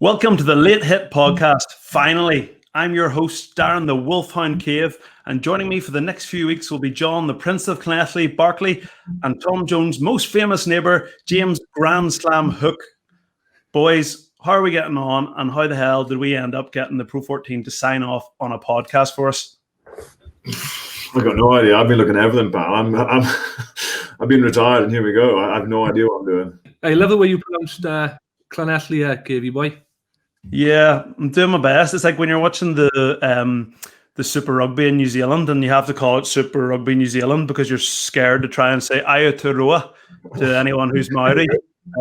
Welcome to the Late Hit Podcast. Finally, I'm your host, Darren the Wolfhound Cave, and joining me for the next few weeks will be John, the Prince of Connethley, Barclay, and Tom Jones' most famous neighbour, James Grand Slam Hook. Boys, how are we getting on, and how the hell did we end up getting the PRO14 to sign off on a podcast for us? I've got no idea. I've been looking at everything, pal. I've been retired, and here we go. I have no idea what I'm doing. I love the way you pronounced Clonethley, Cavey boy. Yeah, I'm doing my best. It's like when you're watching the Super Rugby in New Zealand and you have to call it Super Rugby New Zealand because you're scared to try and say Aotearoa to anyone who's Maori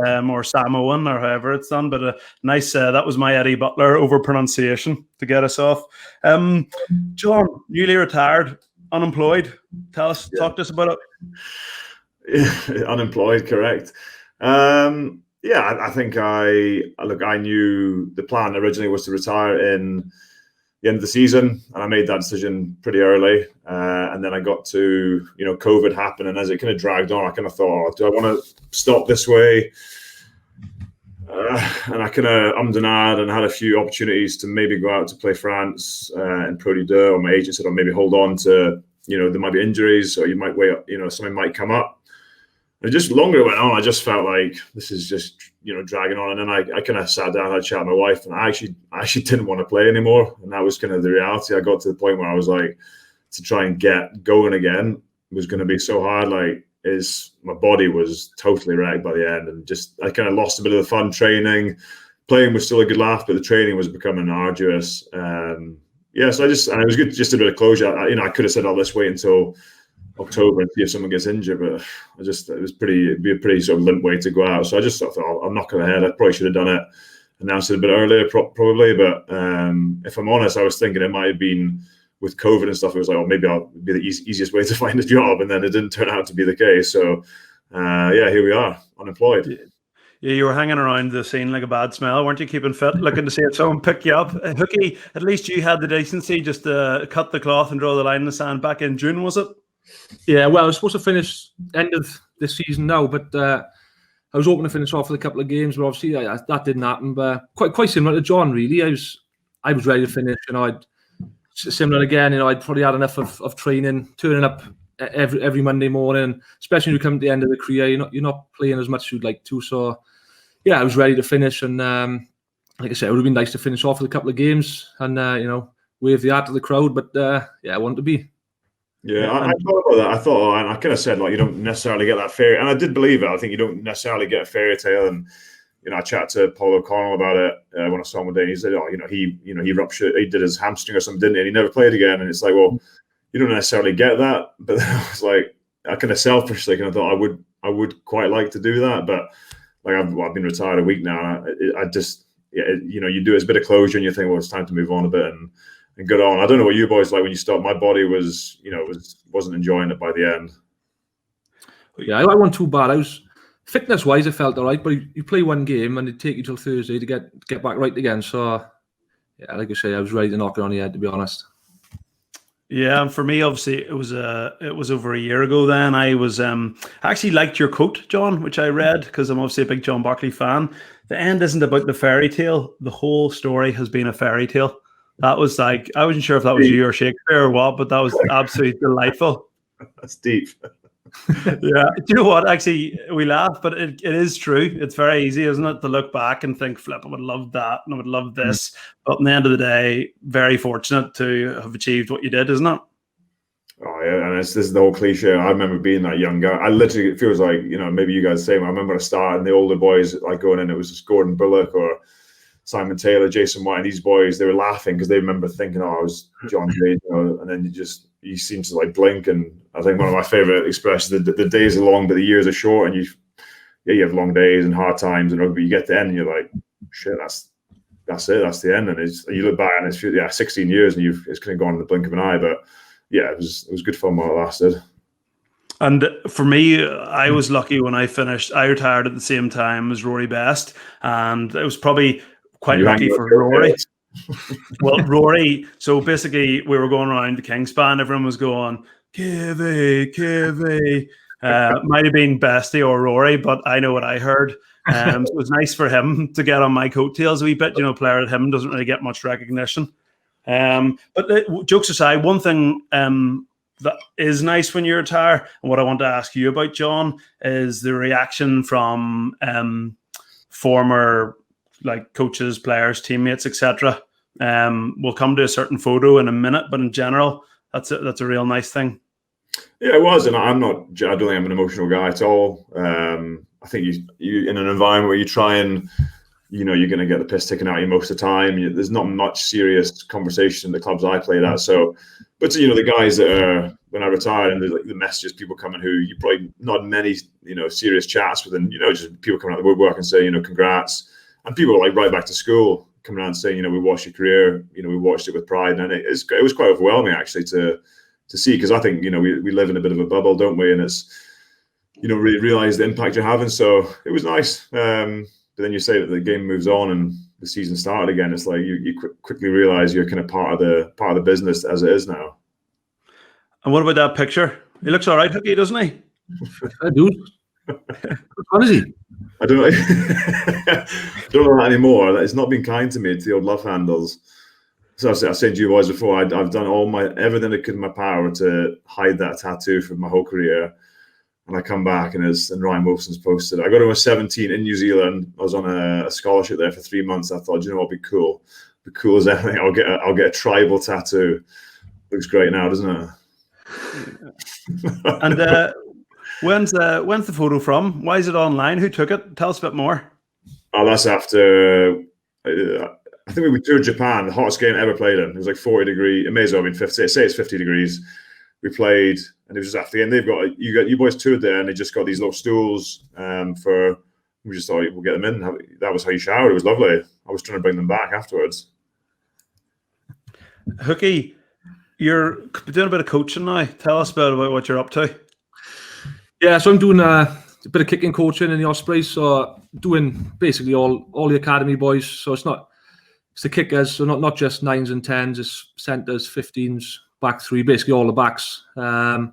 or Samoan or however it's done. But nice, that was my Eddie Butler over pronunciation to get us off. John, newly retired, unemployed. Talk to us about it. Yeah, unemployed, correct. Yeah, I think I knew the plan originally was to retire in the end of the season, and I made that decision pretty early. And then I got to, COVID happened, and as it kind of dragged on, I kind of thought, do I want to stop this way? And I kind of ummed and ahed and had a few opportunities to maybe go out to play France in Pro D2, or my agent said, maybe hold on to, there might be injuries, or you might wait, something might come up. And just longer it went on, I just felt like this is just, dragging on. And then I kind of sat down, had a chat with my wife, and I actually didn't want to play anymore. And that was kind of the reality. I got to the point where I was like, to try and get going again was going to be so hard. My body was totally wrecked by the end. And just, I kind of lost a bit of the fun training. Playing was still a good laugh, but the training was becoming arduous. So and it was good, just a bit of closure. I could have said, let's wait until October and see if someone gets injured, but it'd be a pretty sort of limp way to go out. So I just thought, I'll knock on the head. I probably should have done it, announced it a bit earlier, probably. But if I'm honest, I was thinking it might have been with COVID and stuff. It was like, maybe I'll be the easiest way to find a job, and then it didn't turn out to be the case. So here we are, unemployed. Yeah, you were hanging around the scene like a bad smell, weren't you? Keeping fit, looking to see if someone pick you up. Hooky, at least you had the decency just to cut the cloth and draw the line in the sand back in June, was it? Yeah, well, I was supposed to finish end of this season now, but I was hoping to finish off with a couple of games, but obviously that didn't happen. But quite similar to John, really. I was ready to finish, I'd similar again. I'd probably had enough of training, turning up every Monday morning, especially when you come to the end of the career. You're not playing as much as you'd like to. So yeah, I was ready to finish, and like I said, it would have been nice to finish off with a couple of games and wave the hat to the crowd. But I wanted to be. Yeah, I thought about that. I thought, and I kind of said, you don't necessarily get that fairy, and I did believe it. I think you don't necessarily get a fairy tale. And I chatted to Paul O'Connell about it when I saw him one day. And he said, he ruptured, he did his hamstring or something, didn't he? And he never played again. And it's like, well, you don't necessarily get that. But I was like, I kind of selfishly kind of thought I would quite like to do that. But I've been retired a week now. I just, you do as a bit of closure, and you think, well, it's time to move on a bit and good on. I don't know what you boys like when you start. My body was, wasn't enjoying it by the end. Yeah, I wasn't too bad. Fitness-wise, I felt all right, but you play one game and it'd take you till Thursday to get back right again. So, yeah, like I say, I was ready to knock it on the head, to be honest. Yeah, and for me, obviously, it was over a year ago. Then I was I actually liked your quote, John, which I read because I'm obviously a big John Barclay fan. The end isn't about the fairy tale; the whole story has been a fairy tale. That was like, I wasn't sure if that was you or Shakespeare or what, but that was absolutely delightful. That's deep. Yeah. Do you know what? Actually, we laugh, but it is true. It's very easy, isn't it, to look back and think, flip, I would love that and I would love this. But in the end of the day, very fortunate to have achieved what you did, isn't it? Oh, yeah. And this is the whole cliche. I remember being that young guy. I literally, it feels like, maybe you guys the same. I remember I started and the older boys like going in, it was just Gordon Bullock or Simon Taylor, Jason White, and these boys, they were laughing because they remember thinking, I was John Jay, and then you seem to like blink. And I think one of my favorite expressions, the days are long, but the years are short, and you have long days and hard times and rugby. You get to the end and you're like, shit, that's it, that's the end. And you look back and it's 16 years and it's kind of gone in the blink of an eye. But yeah, it was good fun while it lasted. And for me, I was lucky when I finished. I retired at the same time as Rory Best, and it was probably quite lucky for Rory. Well, Rory, so basically we were going around the Kingspan, everyone was going, Cavey. Might have been Bestie or Rory, but I know what I heard. So it was nice for him to get on my coattails a wee bit. Player at him doesn't really get much recognition. But jokes aside, one thing that is nice when you retire, and what I want to ask you about, John, is the reaction from former coaches, players, teammates, etc. We'll come to a certain photo in a minute, but in general, that's a real nice thing. Yeah, it was, and I don't think I'm an emotional guy at all. I think you in an environment where you try and you're going to get the piss taken out of you most of the time. There's not much serious conversation in the clubs I played at. So, but the guys that are, when I retired, and the messages, people coming who you probably not many serious chats with, and just people coming out of the woodwork and say congrats, and people right back to school coming out and saying we watched your career, we watched it with pride, and it was quite overwhelming actually to see, because I think we live in a bit of a bubble, don't we? And it's really realize the impact you're having. So it was nice. But then you say that the game moves on and the season started again. It's like you quickly realize you're kind of part of the business as it is now. And what about that picture? He looks all right, Hooky, doesn't he? I do. What is he? I don't know. Don't know that anymore. It's not been kind to me, to the old love handles. So I said to you boys before, I've done everything I could in my power to hide that tattoo for my whole career. And I come back and Ryan Wilson's posted. I got to a 17 in New Zealand. I was on a scholarship there for 3 months. I thought, what'd be cool? Be cool as anything. I'll get a tribal tattoo. Looks great now, doesn't it? And when's the photo from? Why is it online? Who took it? Tell us a bit more. Oh, that's after. I think we toured Japan, the hottest game I ever played in. It was like 40 degrees. It may as well have been 50. Say it's 50 degrees. We played, and it was just after the end. They've got you boys toured there, and they just got these little stools for. We just thought we'll get them in. That was how you showered. It was lovely. I was trying to bring them back afterwards. Hooky, you're doing a bit of coaching now. Tell us about what you're up to. Yeah, so I'm doing a bit of kicking coaching in the Ospreys. So doing basically all the academy boys. So it's the kickers. So not just 9s and 10s. It's centres, 15s. Back three, basically all the backs, and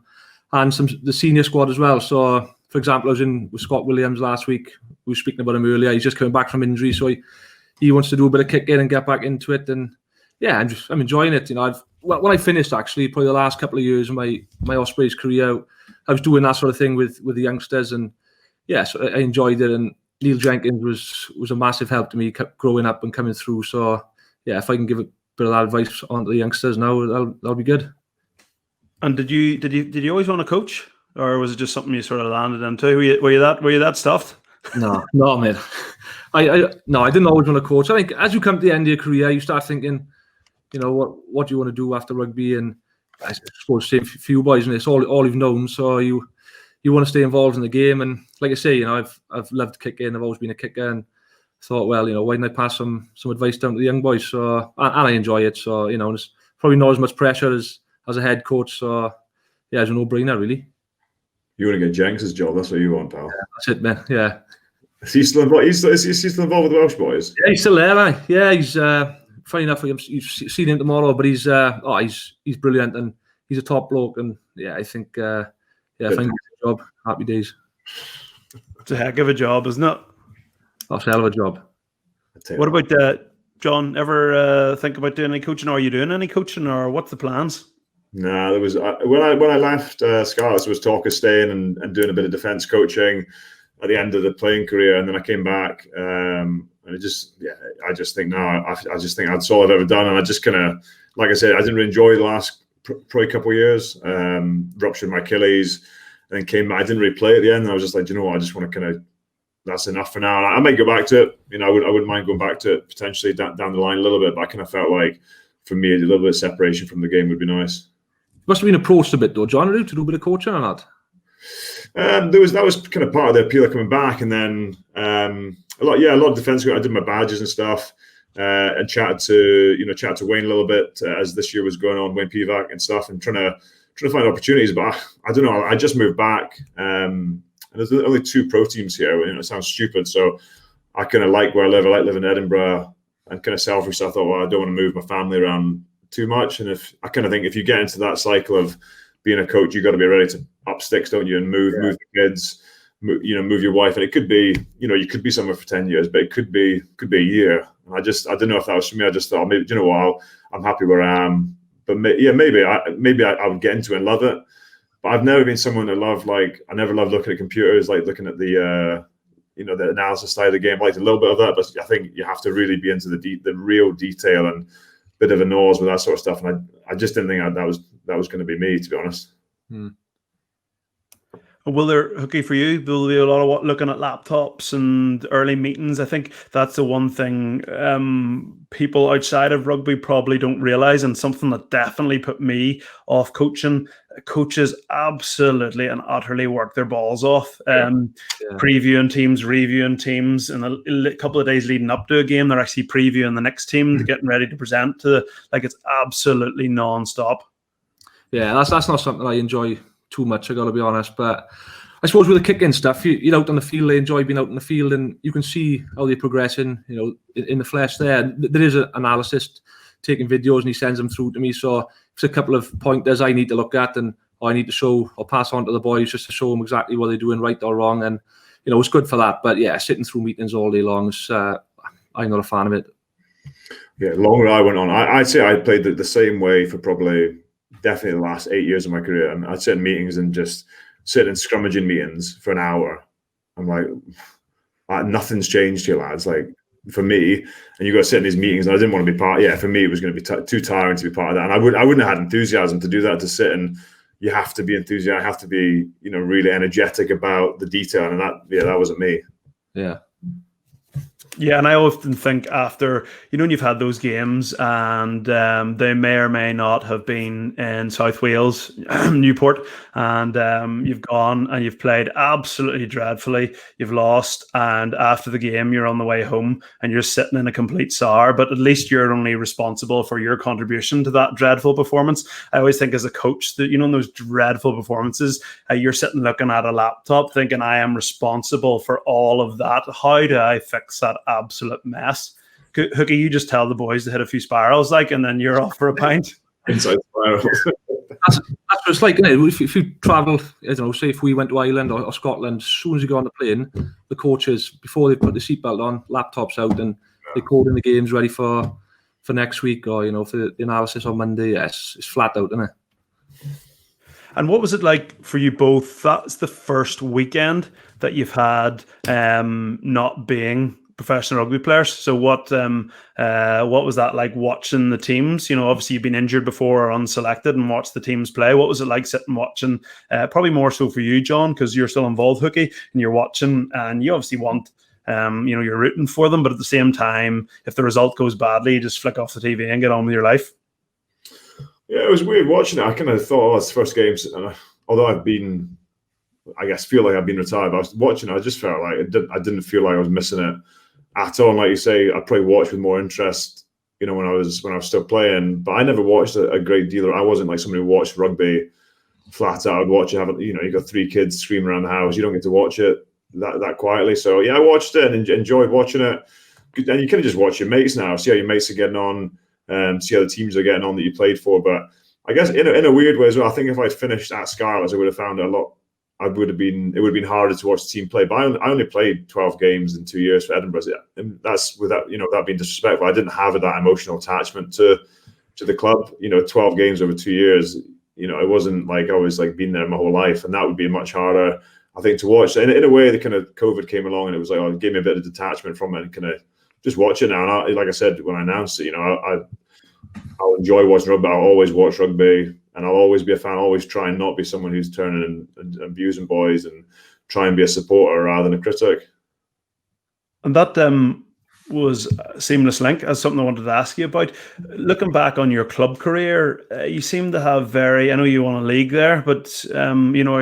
the senior squad as well. So, for example, I was in with Scott Williams last week. We were speaking about him earlier. He's just coming back from injury, so he wants to do a bit of kicking and get back into it. And yeah, I'm enjoying it. When I finished, actually, probably the last couple of years of my Ospreys career, I was doing that sort of thing with the youngsters, and yeah, so I enjoyed it. And Neil Jenkins was a massive help to me growing up and coming through. So yeah, if I can give it bit of that advice on the youngsters now, that'll be good. And did you always want to coach, or was it just something you sort of landed into? Were you that stuffed? No, mate. I didn't always want to coach. I think as you come to the end of your career, you start thinking, what do you want to do after rugby? And I suppose same for you boys, and it's all you've known. So you want to stay involved in the game. And like I say, I've loved kicking. I've always been a kicker, and thought, well, why didn't I pass some advice down to the young boys? So, and I enjoy it. So, there's probably not as much pressure as a head coach. So, yeah, it's a no-brainer, really. You want to get Jenks' job? That's what you want, pal. Yeah, that's it, man. Yeah. Is he still involved? Is he still involved with the Welsh boys? Yeah, he's still there, man. Yeah, he's funny enough. You've seen him tomorrow, but he's brilliant, and he's a top bloke. And yeah, I think if I can get a job, happy days. It's a heck of a job, isn't it? That's a hell of a job. What about John? Ever think about doing any coaching? Or are you doing any coaching, or what's the plans? No, there was when I left Scarlets, there was talk of staying and doing a bit of defence coaching at the end of the playing career, and then I came back, and I just think that's all I've ever done, and I just kind of, like I said, I didn't really enjoy the last probably couple of years. Ruptured my Achilles, and then came back. I didn't really play at the end, and I was just like, I just want to kind of. That's enough for now. And I might go back to it. I wouldn't mind going back to it potentially down the line a little bit. But I kind of felt like, for me, a little bit of separation from the game would be nice. Must have been approached a bit though, John, to do a bit of coaching or not? That was kind of part of the appeal of coming back, and then a lot of defence. I did my badges and stuff, and chatted to Wayne a little bit as this year was going on, Wayne Pivac and stuff, and trying to find opportunities. But I don't know. I just moved back. And there's only 2 pro teams here. It sounds stupid. So I kind of like where I live. I like living in Edinburgh, and kind of selfish. So I thought, well, I don't want to move my family around too much. And if you get into that cycle of being a coach, you got to be ready to up sticks, don't you? And move the kids. move your wife, and it could be, you could be somewhere for 10 years, but it could be a year. And I don't know if that was for me. I just thought, maybe, I'm happy where I am. But maybe I would get into it and love it. But I've never been someone that I never loved looking at computers, like looking at the the analysis side of the game. I liked a little bit of that, but I think you have to really be into the real detail and bit of a nose with that sort of stuff. And I just didn't think that was going to be me, to be honest. Will there, Hooky, for you, will there be a lot of looking at laptops and early meetings? I think that's the one thing people outside of rugby probably don't realise, and something that definitely put me off coaching. Coaches absolutely and utterly work their balls off. Previewing teams, reviewing teams, and a couple of days leading up to a game, they're actually previewing the next team, getting ready to present to it's absolutely non-stop. Yeah, that's not something I enjoy too much, I got to be honest. But I suppose with the kicking stuff, you're out on the field, they enjoy being out in the field, and you can see how they're progressing, in the flesh there. There is an analyst taking videos, and he sends them through to me. So it's a couple of pointers I need to look at, and I need to show or pass on to the boys just to show them exactly what they're doing right or wrong. And, it's good for that. But yeah, sitting through meetings all day long, I'm not a fan of it. Yeah, the longer I went on, I'd say I played the same way for definitely the last 8 years of my career. And I'd sit in meetings and just sit in scrummaging meetings for an hour. I'm like, nothing's changed here, lads. Like, for me, and you got to sit in these meetings, and I didn't want to be part. Yeah, for me, it was going to be too tiring to be part of that. And I wouldn't have had enthusiasm to do that, to sit, and you have to be enthusiastic, have to be, really energetic about the detail. And that wasn't me. Yeah. Yeah, and I often think after, when you've had those games and they may or may not have been in South Wales, Newport, and you've gone and you've played absolutely dreadfully, you've lost, and after the game you're on the way home and you're sitting in a complete sour, but at least you're only responsible for your contribution to that dreadful performance. I always think as a coach that, in those dreadful performances, you're sitting looking at a laptop thinking, I am responsible for all of that. How do I fix that absolute mess? Hooky, you just tell the boys to hit a few spirals, and then you're off for a pint. Inside spirals. That's what it's like, if you travel, say if we went to Ireland or Scotland, as soon as you go on the plane, the coaches, before they put the seatbelt on, laptops out, and they're coding the games ready for next week, or for the analysis on Monday. Yes, it's flat out, isn't it? And what was it like for you both? That's the first weekend that you've had not being professional rugby players. So what was that like watching the teams? Obviously you've been injured before or unselected and watched the teams play. What was it like sitting watching? Probably more so for you, John, because you're still involved, Hooky, and you're watching, and you obviously want, you're rooting for them, but at the same time, if the result goes badly, you just flick off the TV and get on with your life. Yeah, it was weird watching it. I kind of thought, it's the first game, and although feel like I've been retired, but I was watching it, I just felt like I didn't feel like I was missing it at all. And like you say, I probably watched with more interest, when I was still playing. But I never watched a great deal. I wasn't like somebody who watched rugby flat out. I'd watch it. You got 3 kids screaming around the house. You don't get to watch it that quietly. So yeah, I watched it and enjoyed watching it. And you kind of just watch your mates now, see how your mates are getting on, see how the teams are getting on that you played for. But I guess in a weird way as well, I think if I'd finished at Scarlets, I would have found it it would have been harder to watch the team play. But I only played 12 games in 2 years for Edinburgh, and that's without being disrespectful. I didn't have that emotional attachment to the club. 12 games over 2 years. It wasn't like I was been there my whole life, and that would be much harder, I think, to watch. And in a way, the kind of COVID came along, and it was it gave me a bit of detachment from it, and kind of just watch it now. And like I said when I announced it, I'll enjoy watching rugby. I'll always watch rugby. And I'll always be a fan, always try and not be someone who's turning and abusing boys, and try and be a supporter rather than a critic. And that was a seamless link as something I wanted to ask you about. Looking back on your club career, you seem to have I know you won a league there, but, are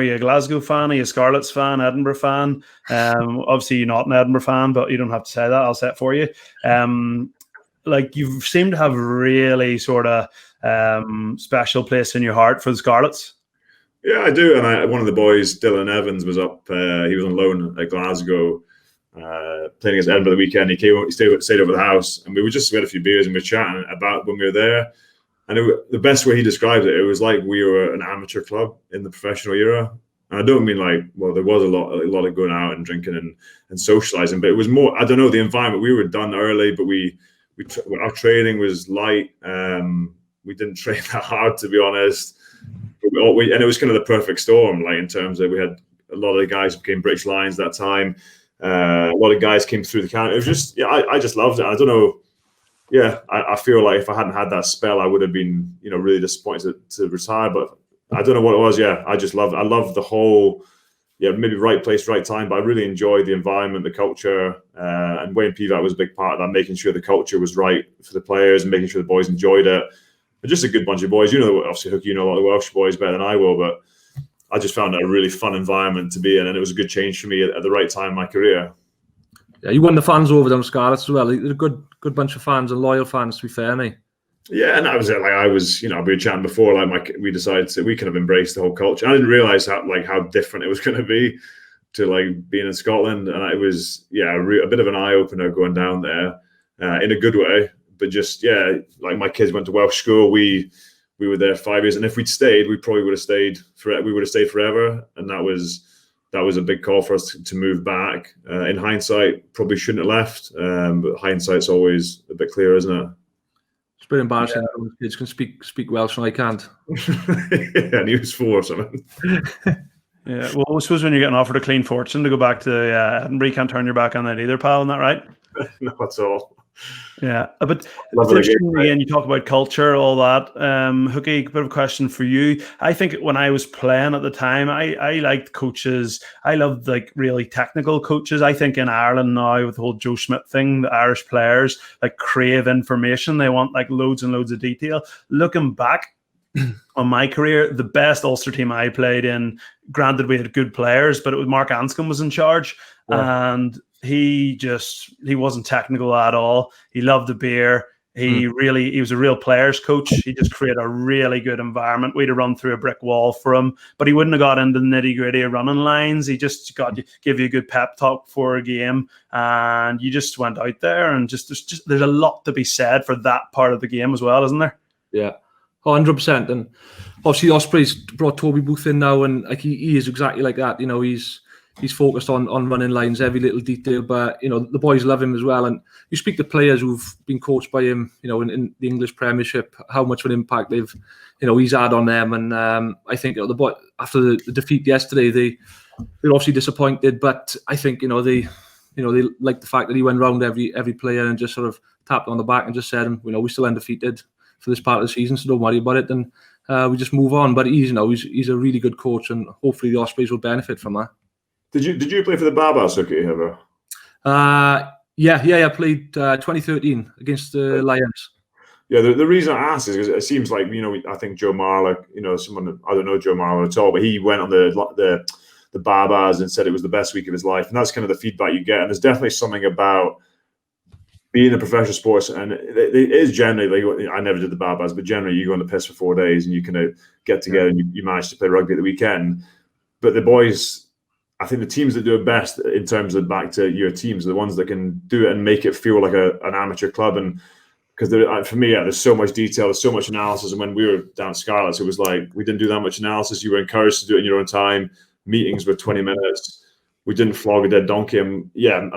you a Glasgow fan? Are you a Scarlets fan, Edinburgh fan? Obviously, you're not an Edinburgh fan, but you don't have to say that. I'll say it for you. You seem to have really sort of special place in your heart for the Scarlets. Yeah, I do. And one of the boys, Dylan Evans, was up. He was on loan at Glasgow, playing against Edinburgh the weekend. He stayed over the house, and we had a few beers and we were chatting about when we were there. And the best way he described it, it was like we were an amateur club in the professional era. And I don't mean like, well, there was a lot of going out and drinking and socializing, but it was more, I don't know, the environment. We were done early, but our training was light. We didn't train that hard, to be honest. And it was kind of the perfect storm, like in terms of we had a lot of the guys who became British Lions that time. A lot of guys came through the county. It was just, yeah, I just loved it. I don't know. Yeah, I feel like if I hadn't had that spell, I would have been, really disappointed to retire. But I don't know what it was. Yeah, I just loved. I loved the whole. Yeah, maybe right place, right time. But I really enjoyed the environment, the culture, and Wayne Pivac was a big part of that, making sure the culture was right for the players and making sure the boys enjoyed it. But just a good bunch of boys. Obviously, Hooky, a lot of the Welsh boys better than I will, but I just found it a really fun environment to be in, and it was a good change for me at the right time in my career. Yeah, you won the fans over them Scarlets as well. They're a good bunch of fans and loyal fans, to be fair, mate. Yeah, and that was it. Like we were chatting before. Like we decided we kind of embraced the whole culture. I didn't realize how different it was going to be to like being in Scotland, and it was a bit of an eye opener going down there in a good way. But just like my kids went to Welsh school. We were there 5 years, and if we'd stayed, we probably would have stayed forever. And that was a big call for us to move back. In hindsight, probably shouldn't have left. But hindsight's always a bit clearer, isn't it? It's a bit embarrassing. Yeah. Kids can speak Welsh and I can't. Yeah, and he was 4 or something. Yeah, well, I suppose when you're getting offered a clean fortune to go back to Edinburgh, you can't turn your back on that either, pal. Isn't that right? Not at all. Yeah, but it's interesting again. You talk about culture, all that. Hooky, a bit of a question for you. I think when I was playing at the time, I liked coaches. I loved like really technical coaches. I think in Ireland now with the whole Joe Schmidt thing, the Irish players like crave information. They want like loads and loads of detail. Looking back on my career, the best Ulster team I played in, granted we had good players, but it was Mark Anscombe was in charge, and he wasn't technical at all. He loved the beer. He was a real players coach. He just created a really good environment. We'd have run through a brick wall for him, but he wouldn't have got into the nitty gritty of running lines. He just give you a good pep talk for a game, and you just went out there and there's a lot to be said for that part of the game as well, isn't there? Yeah. 100%. And obviously the Ospreys brought Toby Booth in now, and like he is exactly like that. He's focused on running lines, every little detail, but the boys love him as well. And you speak to players who've been coached by him, in the English Premiership, how much of an impact he's had on them. And I think the boy after the defeat yesterday, they're obviously disappointed, but I think they like the fact that he went round every player and just sort of tapped on the back and just said, we're still undefeated for this part of the season, so don't worry about it. And we just move on. But he's a really good coach, and hopefully the Ospreys will benefit from that. Did you play for the Barbars Hooky ever? Yeah. I played 2013 against the Lions. Yeah, the reason I asked is because it seems like I think Joe Marler, someone I don't know Joe Marler at all, but he went on the Barbars and said it was the best week of his life, and that's kind of the feedback you get. And there's definitely something about being a professional sports, and it is generally like I never did the Barbars, but generally you go on the piss for 4 days and you kind of get together and you manage to play rugby at the weekend. But the boys, I think the teams that do it best in terms of back to your teams are the ones that can do it and make it feel like an amateur club. And because for me, there's so much detail, there's so much analysis. And when we were down at Scarlets, it was like we didn't do that much analysis. You were encouraged to do it in your own time. Meetings were 20 minutes. We didn't flog a dead donkey. And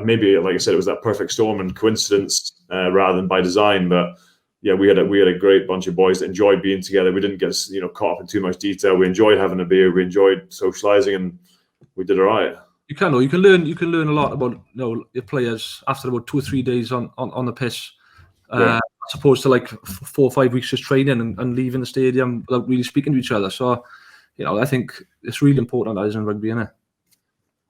maybe, like I said, it was that perfect storm and coincidence rather than by design. But yeah, we had a great bunch of boys that enjoyed being together. We didn't get caught up in too much detail. We enjoyed having a beer. We enjoyed socializing, and we did all right. You can learn a lot about your players after about 2 or 3 days on the piss, as opposed to like 4 or 5 weeks just training and leaving the stadium without really speaking to each other. So, I think it's really important that is in rugby, isn't it?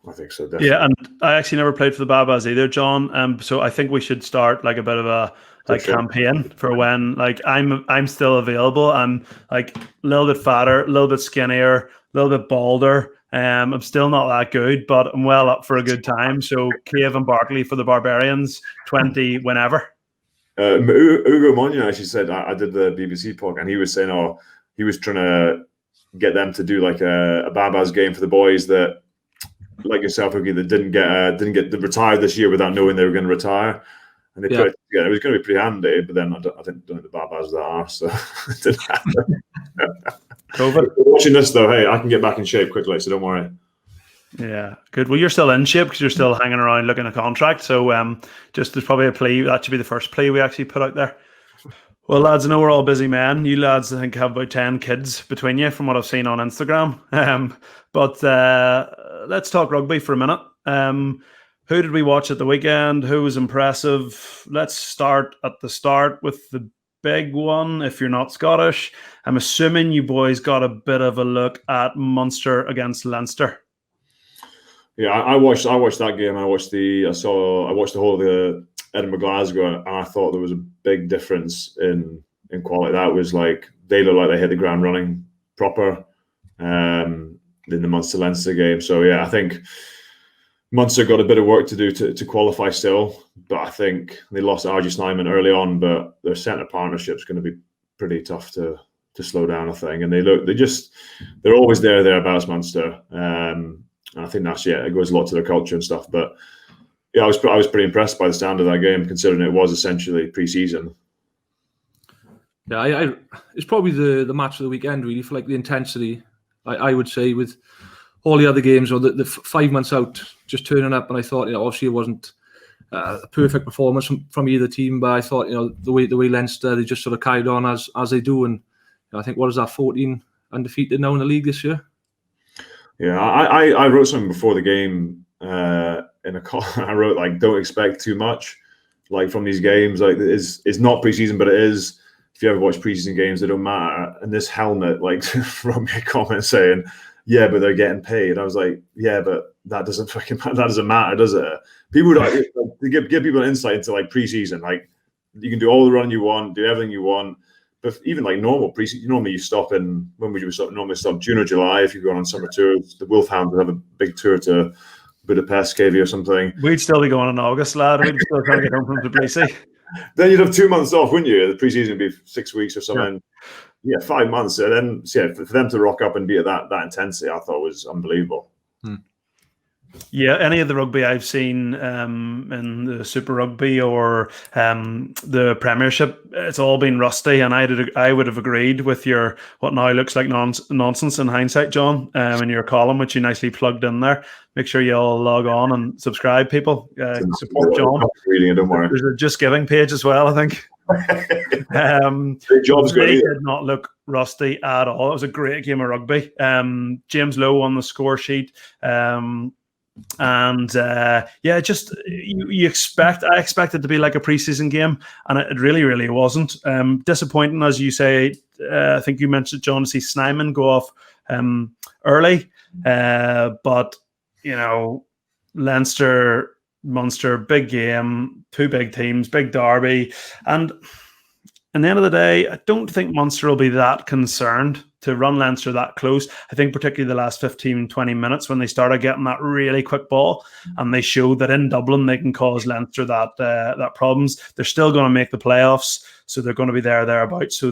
I think so, definitely. Yeah, and I actually never played for the Barbars either, John. So I think we should start like a bit of a campaign for when I'm still available. I'm like a little bit fatter, a little bit skinnier, a little bit balder. I'm still not that good, but I'm well up for a good time. So Cave and Barclay for the Barbarians, 20 whenever. Ugo Monya actually said, I did the BBC podcast, and he was saying, he was trying to get them to do like a Barbars game for the boys that, like yourself, Hooky, that didn't get retired this year without knowing they were going to retire, and they put it together. It was going to be pretty handy, but then I don't think the Barbars that are, so it didn't happen. COVID. Watching this though, hey, I can get back in shape quickly, so don't worry. Yeah, good. Well, you're still in shape because you're still hanging around looking at a contract. So just there's probably a plea. That should be the first plea we actually put out there. Well, lads, I know we're all busy men. You lads, I think, have about 10 kids between you from what I've seen on Instagram. But let's talk rugby for a minute. Who did we watch at the weekend? Who was impressive? Let's start at the start with the big one. If you're not Scottish, I'm assuming you boys got a bit of a look at Munster against Leinster. Yeah, I watched that game. I watched the whole of the Edinburgh Glasgow, and I thought there was a big difference in quality. That was like they looked like they hit the ground running proper in the Munster Leinster game. So yeah, I think Munster got a bit of work to do to qualify still, but I think they lost RG Snyman early on, but their centre partnership is going to be pretty tough to slow down, I think. And they're always thereabouts, Munster. And I think it goes a lot to their culture and stuff. But yeah, I was pretty impressed by the standard of that game, considering it was essentially pre-season. Yeah, it's probably the match of the weekend, really, for like the intensity. I would say with all the other games, or the 5 months out, just turning up, and I thought, obviously it wasn't a perfect performance from either team, but I thought, the way Leinster, they just sort of carried on as they do, and I think, what is that, 14 undefeated now in the league this year? Yeah, I wrote something before the game in a call. I wrote like, don't expect too much like from these games. Like it's not preseason, but it is. If you ever watch preseason games, they don't matter. And this helmet like wrote me a comment saying, "Yeah, but they're getting paid." I was like, "Yeah, but that doesn't matter, does it?" People give people an insight into like preseason. Like you can do all the running you want, do everything you want. But even like normal preseason, normally you stop in, when would you normally stop? June or July if you're going on summer tours. The Wolfhounds would have a big tour to Budapest, KV or something. We'd still be going in August, lad. We'd still trying to get home from Tbilisi. Then you'd have 2 months off, wouldn't you? The preseason would be 6 weeks or something. Yeah, 5 months. And then for them to rock up and be at that intensity, I thought was unbelievable. Yeah, any of the rugby I've seen in the Super Rugby or the Premiership, it's all been rusty, and I would have agreed with your what now looks like nonsense in hindsight, John, in your column, which you nicely plugged in there. Make sure you all log on and subscribe, people. Support John. Reading it, don't worry. There's a Just Giving page as well, I think. Great job's really did not look rusty at all. It was a great game of rugby. James Lowe on the score sheet. And just I expect it to be like a preseason game, and it really, really wasn't. Disappointing, as you say. I think you mentioned, John, to see Snyman go off early, but Leinster, Munster, big game, two big teams, big derby, and at the end of the day, I don't think Munster will be that concerned to run Leinster that close. I think particularly the last 15, 20 minutes when they started getting that really quick ball, and they showed that in Dublin they can cause Leinster that problems. They're still going to make the playoffs, so they're going to be thereabouts. So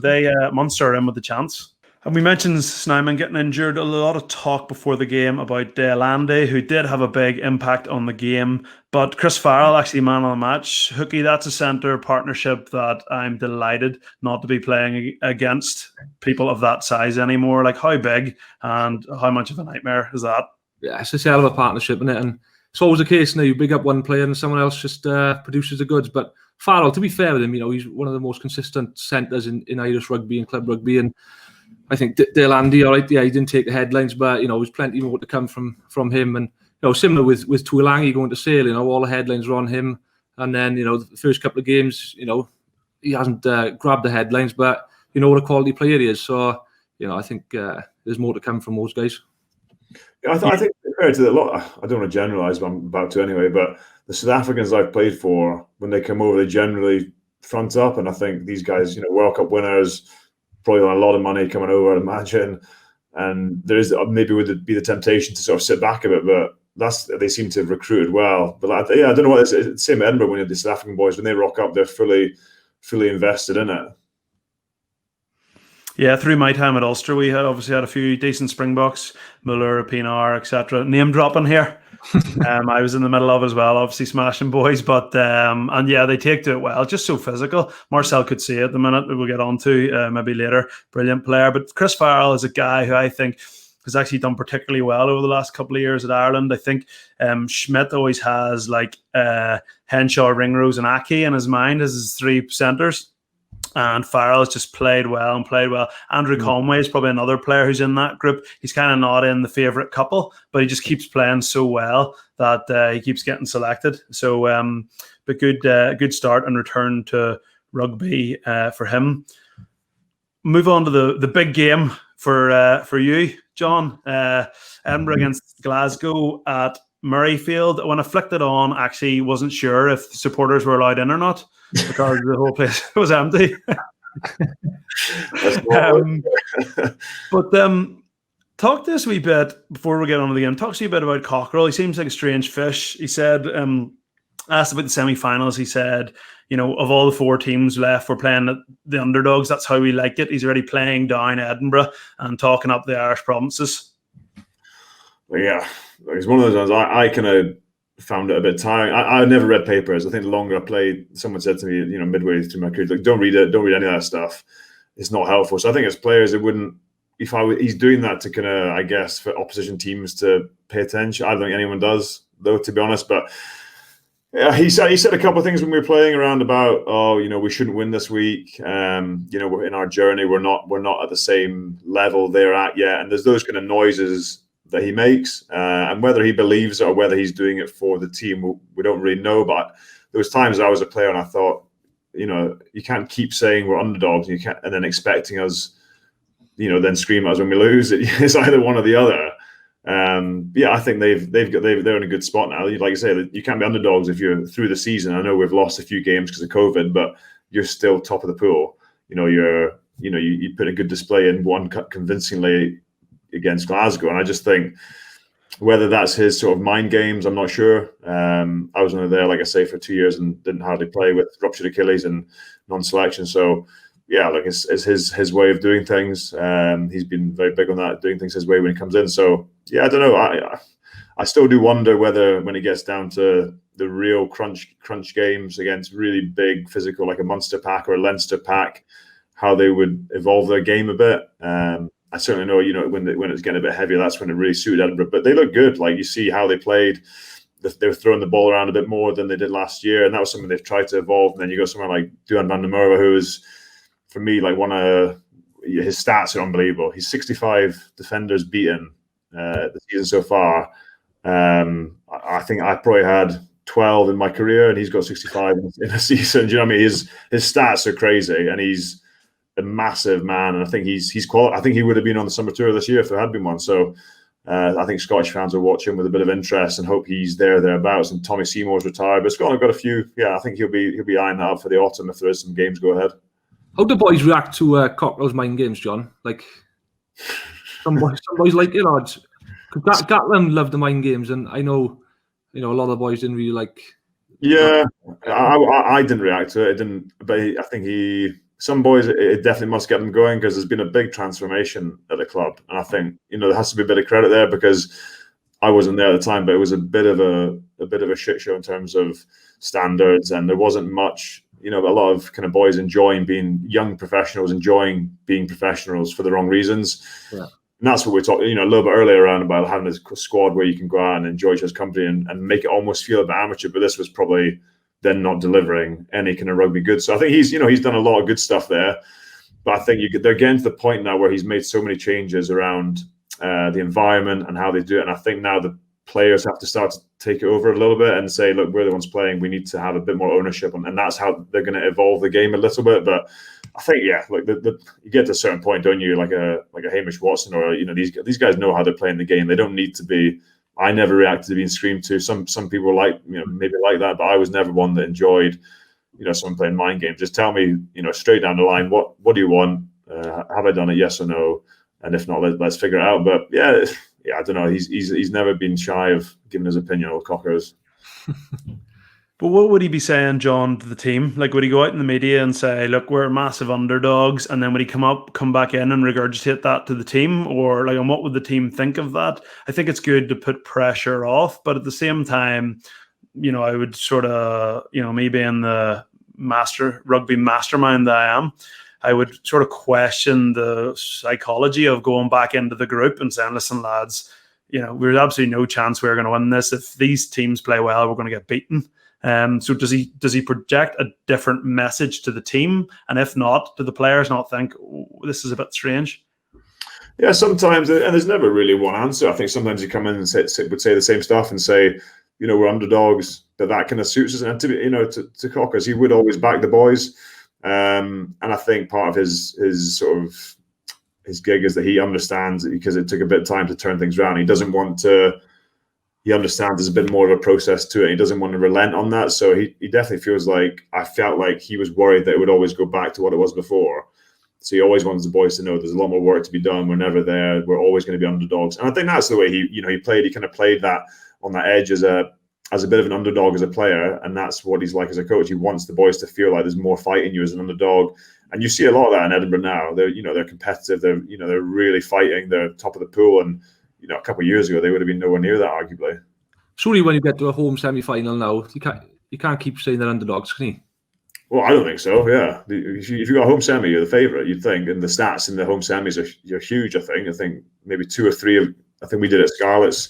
Munster are in with the chance. And we mentioned Snyman getting injured. A lot of talk before the game about Gatland, who did have a big impact on the game. But Chris Farrell, actually man of the match. Hooky, that's a centre partnership that I'm delighted not to be playing against people of that size anymore. Like, how big and how much of a nightmare is that? Yeah, it's a hell of a partnership, isn't it? And it's always the case now. You big up one player and someone else just produces the goods. But Farrell, to be fair with him, he's one of the most consistent centres in Irish rugby and club rugby. And I think Gatland, all right, yeah, he didn't take the headlines, but there's plenty more to come from him. And similar with Tuilangi going to Sale, all the headlines were on him. And then the first couple of games, he hasn't grabbed the headlines, but what a quality player he is. So I think there's more to come from those guys. Yeah, I think compared to a lot, I don't want to generalise, but I'm about to anyway. But the South Africans I've played for, when they come over, they generally front up, and I think these guys, World Cup winners. Probably on a lot of money coming over, I'd imagine, and there is maybe would be the temptation to sort of sit back a bit, but they seem to have recruited well. But I don't know what it's the same at Edinburgh when you have the South African boys, when they rock up, they're fully invested in it. Yeah, through my time at Ulster, we had a few decent Springboks, Muller, Pinar, etc. Name dropping here. I was in the middle of as well, obviously smashing boys, but and yeah, they take to it well. Just so physical. Marcel could see it at the minute. We'll get on to maybe later. Brilliant player, but Chris Farrell is a guy who I think has actually done particularly well over the last couple of years at Ireland. I think Schmidt always has like Henshaw, Ringrose, and Aki in his mind as his three centres. And Farrell has just played well. Andrew Conway is probably another player who's in that group. He's kind of not in the favourite couple, but he just keeps playing so well that he keeps getting selected. So, but good start and return to rugby for him. Move on to the big game for you, John. Edinburgh against Glasgow at Murrayfield. When I flicked it on, actually wasn't sure if supporters were allowed in or not, because the whole place was empty. But talk to us a wee bit before we get on to the game. Talk to you a bit about Cockerill. He seems like a strange fish. He said, asked about the semi-finals, he said, of all the four teams left, we're playing the underdogs. That's how we like it. He's already playing down Edinburgh and talking up the Irish provinces. Yeah, it's one of those ones I kind of found it a bit tiring. I never read papers. I think the longer I played, someone said to me, midway through my career, like, don't read it, don't read any of that stuff. It's not helpful. So I think as players, it wouldn't. He's doing that to kind of, I guess, for opposition teams to pay attention. I don't think anyone does, though, to be honest. But yeah, he said a couple of things when we were playing around about, we shouldn't win this week. We're in our journey. We're not at the same level they're at yet. And there's those kind of noises that he makes, and whether he believes it or whether he's doing it for the team, we don't really know. But there was times I was a player and I thought, you can't keep saying we're underdogs and then expecting us, then scream at us when we lose. It's either one or the other. I think they're in a good spot now. Like I say, you can't be underdogs if you're through the season. I know we've lost a few games because of COVID, but you're still top of the pool. You put a good display in one convincingly against Glasgow, and I just think whether that's his sort of mind games, I'm not sure. I was only there, like I say, for 2 years and didn't hardly play with ruptured Achilles and non-selection. So yeah, like it's his way of doing things. He's been very big on that, doing things his way when he comes in. So yeah, I don't know. I still do wonder whether when it gets down to the real crunch games against really big physical, like a Munster pack or a Leinster pack, how they would evolve their game a bit. I certainly know, when it's getting a bit heavier, that's when it really suited Edinburgh. But they look good. Like, you see how they played. They're throwing the ball around a bit more than they did last year, and that was something they've tried to evolve. And then you got someone like Duhan van der Merwe, who is, for me, like his stats are unbelievable. He's 65 defenders beaten the season so far. I think I probably had 12 in my career, and he's got 65 in a season. Do you know what I mean? His stats are crazy, and he's a massive man, and I think he's quality. I think he would have been on the summer tour this year if there had been one. So I think Scottish fans will watch him with a bit of interest and hope he's thereabouts. And Tommy Seymour's retired, but Scotland got a few. Yeah, I think he'll be eyeing that up for the autumn if there is some games go ahead. How do boys react to Cockerill's mind games, John? Like some boys like it, or Gatland loved the mind games, and I know a lot of the boys didn't really like. Yeah, I didn't react to it. It didn't, but I think some boys, it definitely must get them going, because there's been a big transformation at the club, and I think there has to be a bit of credit there, because I wasn't there at the time, but it was a bit of a shit show in terms of standards, and there wasn't much. A lot of kind of boys enjoying being young professionals, enjoying being professionals for the wrong reasons. Yeah. And that's what we're talking, a little bit earlier around about having a squad where you can go out and enjoy each other's company and make it almost feel a bit amateur. But this was probably then not delivering any kind of rugby good. So I think he's done a lot of good stuff there. But I think they're getting to the point now where he's made so many changes around the environment and how they do it. And I think now the players have to start to take it over a little bit and say, look, we're the ones playing. We need to have a bit more ownership. And that's how they're going to evolve the game a little bit. But I think, yeah, like you get to a certain point, don't you? Like a Hamish Watson or these guys know how they're playing the game. They don't need to be. I never reacted to being screamed to. Some people like maybe like that, but I was never one that enjoyed someone playing mind games. Just tell me straight down the line what do you want? Have I done it? Yes or no? And if not, let's figure it out. But yeah, I don't know. He's never been shy of giving his opinion on Cockers. But what would he be saying, John, to the team? Like, would he go out in the media and say, look, we're massive underdogs, and then would he come back in and regurgitate that to the team? Or like, and what would the team think of that? I think it's good to put pressure off, but at the same time, I would sort of, me being the rugby mastermind that I am, I would sort of question the psychology of going back into the group and saying, listen, lads, there's absolutely no chance we're going to win this. If these teams play well, we're going to get beaten. So does he project a different message to the team? And if not, do the players not think, this is a bit strange? Yeah, sometimes, and there's never really one answer. I think sometimes you come in and would say the same stuff and say, we're underdogs, but that kind of suits us. And to Cockers, he would always back the boys. And I think part of his sort of his gig is that he understands it, because it took a bit of time to turn things around. He doesn't want to. He understands there's a bit more of a process to it. He doesn't want to relent on that. So he definitely feels like, I felt like he was worried that it would always go back to what it was before. So he always wants the boys to know there's a lot more work to be done. We're never there. We're always going to be underdogs. And I think that's the way he played. He kind of played that on that edge as a bit of an underdog as a player. And that's what he's like as a coach. He wants the boys to feel like there's more fight in you as an underdog. And you see a lot of that in Edinburgh now. They're competitive. They're really fighting. They're top of the pool. And a couple of years ago, they would have been nowhere near that, arguably. Surely when you get to a home semi-final now, you can't keep saying they're underdogs, can you? Well, I don't think so, yeah. If you got a home semi, you're the favourite, you'd think. And the stats in the home semis are huge, I think. I think maybe 2 or 3 I think we did it at Scarlets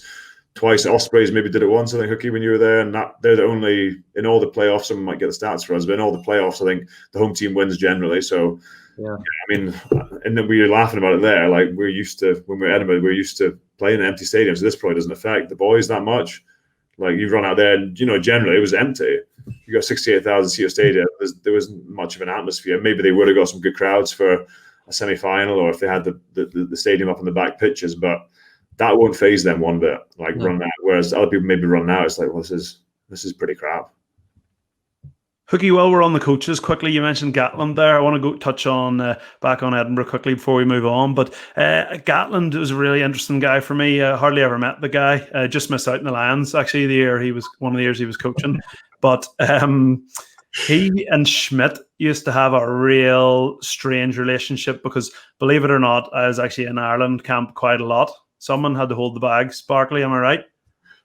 twice. Ospreys maybe did it once, I think, Hooky, when you were there. And they're the only, in all the playoffs, someone might get the stats for us, but in all the playoffs, I think the home team wins generally. So, yeah, I mean, and then we were laughing about it there. Like, we're used to, when we're at Edinburgh, we're used to playing in empty stadiums. So this probably doesn't affect the boys that much. Like, you run out there and, generally it was empty. You got 68,000 seat stadium. There wasn't much of an atmosphere. Maybe they would have got some good crowds for a semi-final, or if they had the stadium up on the back pitches, but that won't phase them one bit. Like, run out. Whereas other people maybe run out. It's like, well, this is pretty crap. Hooky, while we're on the coaches, quickly, you mentioned Gatland there. I want to go touch on back on Edinburgh quickly before we move on. But Gatland was a really interesting guy for me. Hardly ever met the guy. Just missed out in the Lions, actually, one of the years he was coaching. But he and Schmidt used to have a real strange relationship because, believe it or not, I was actually in Ireland camp quite a lot. Someone had to hold the bags. Barclay, am I right?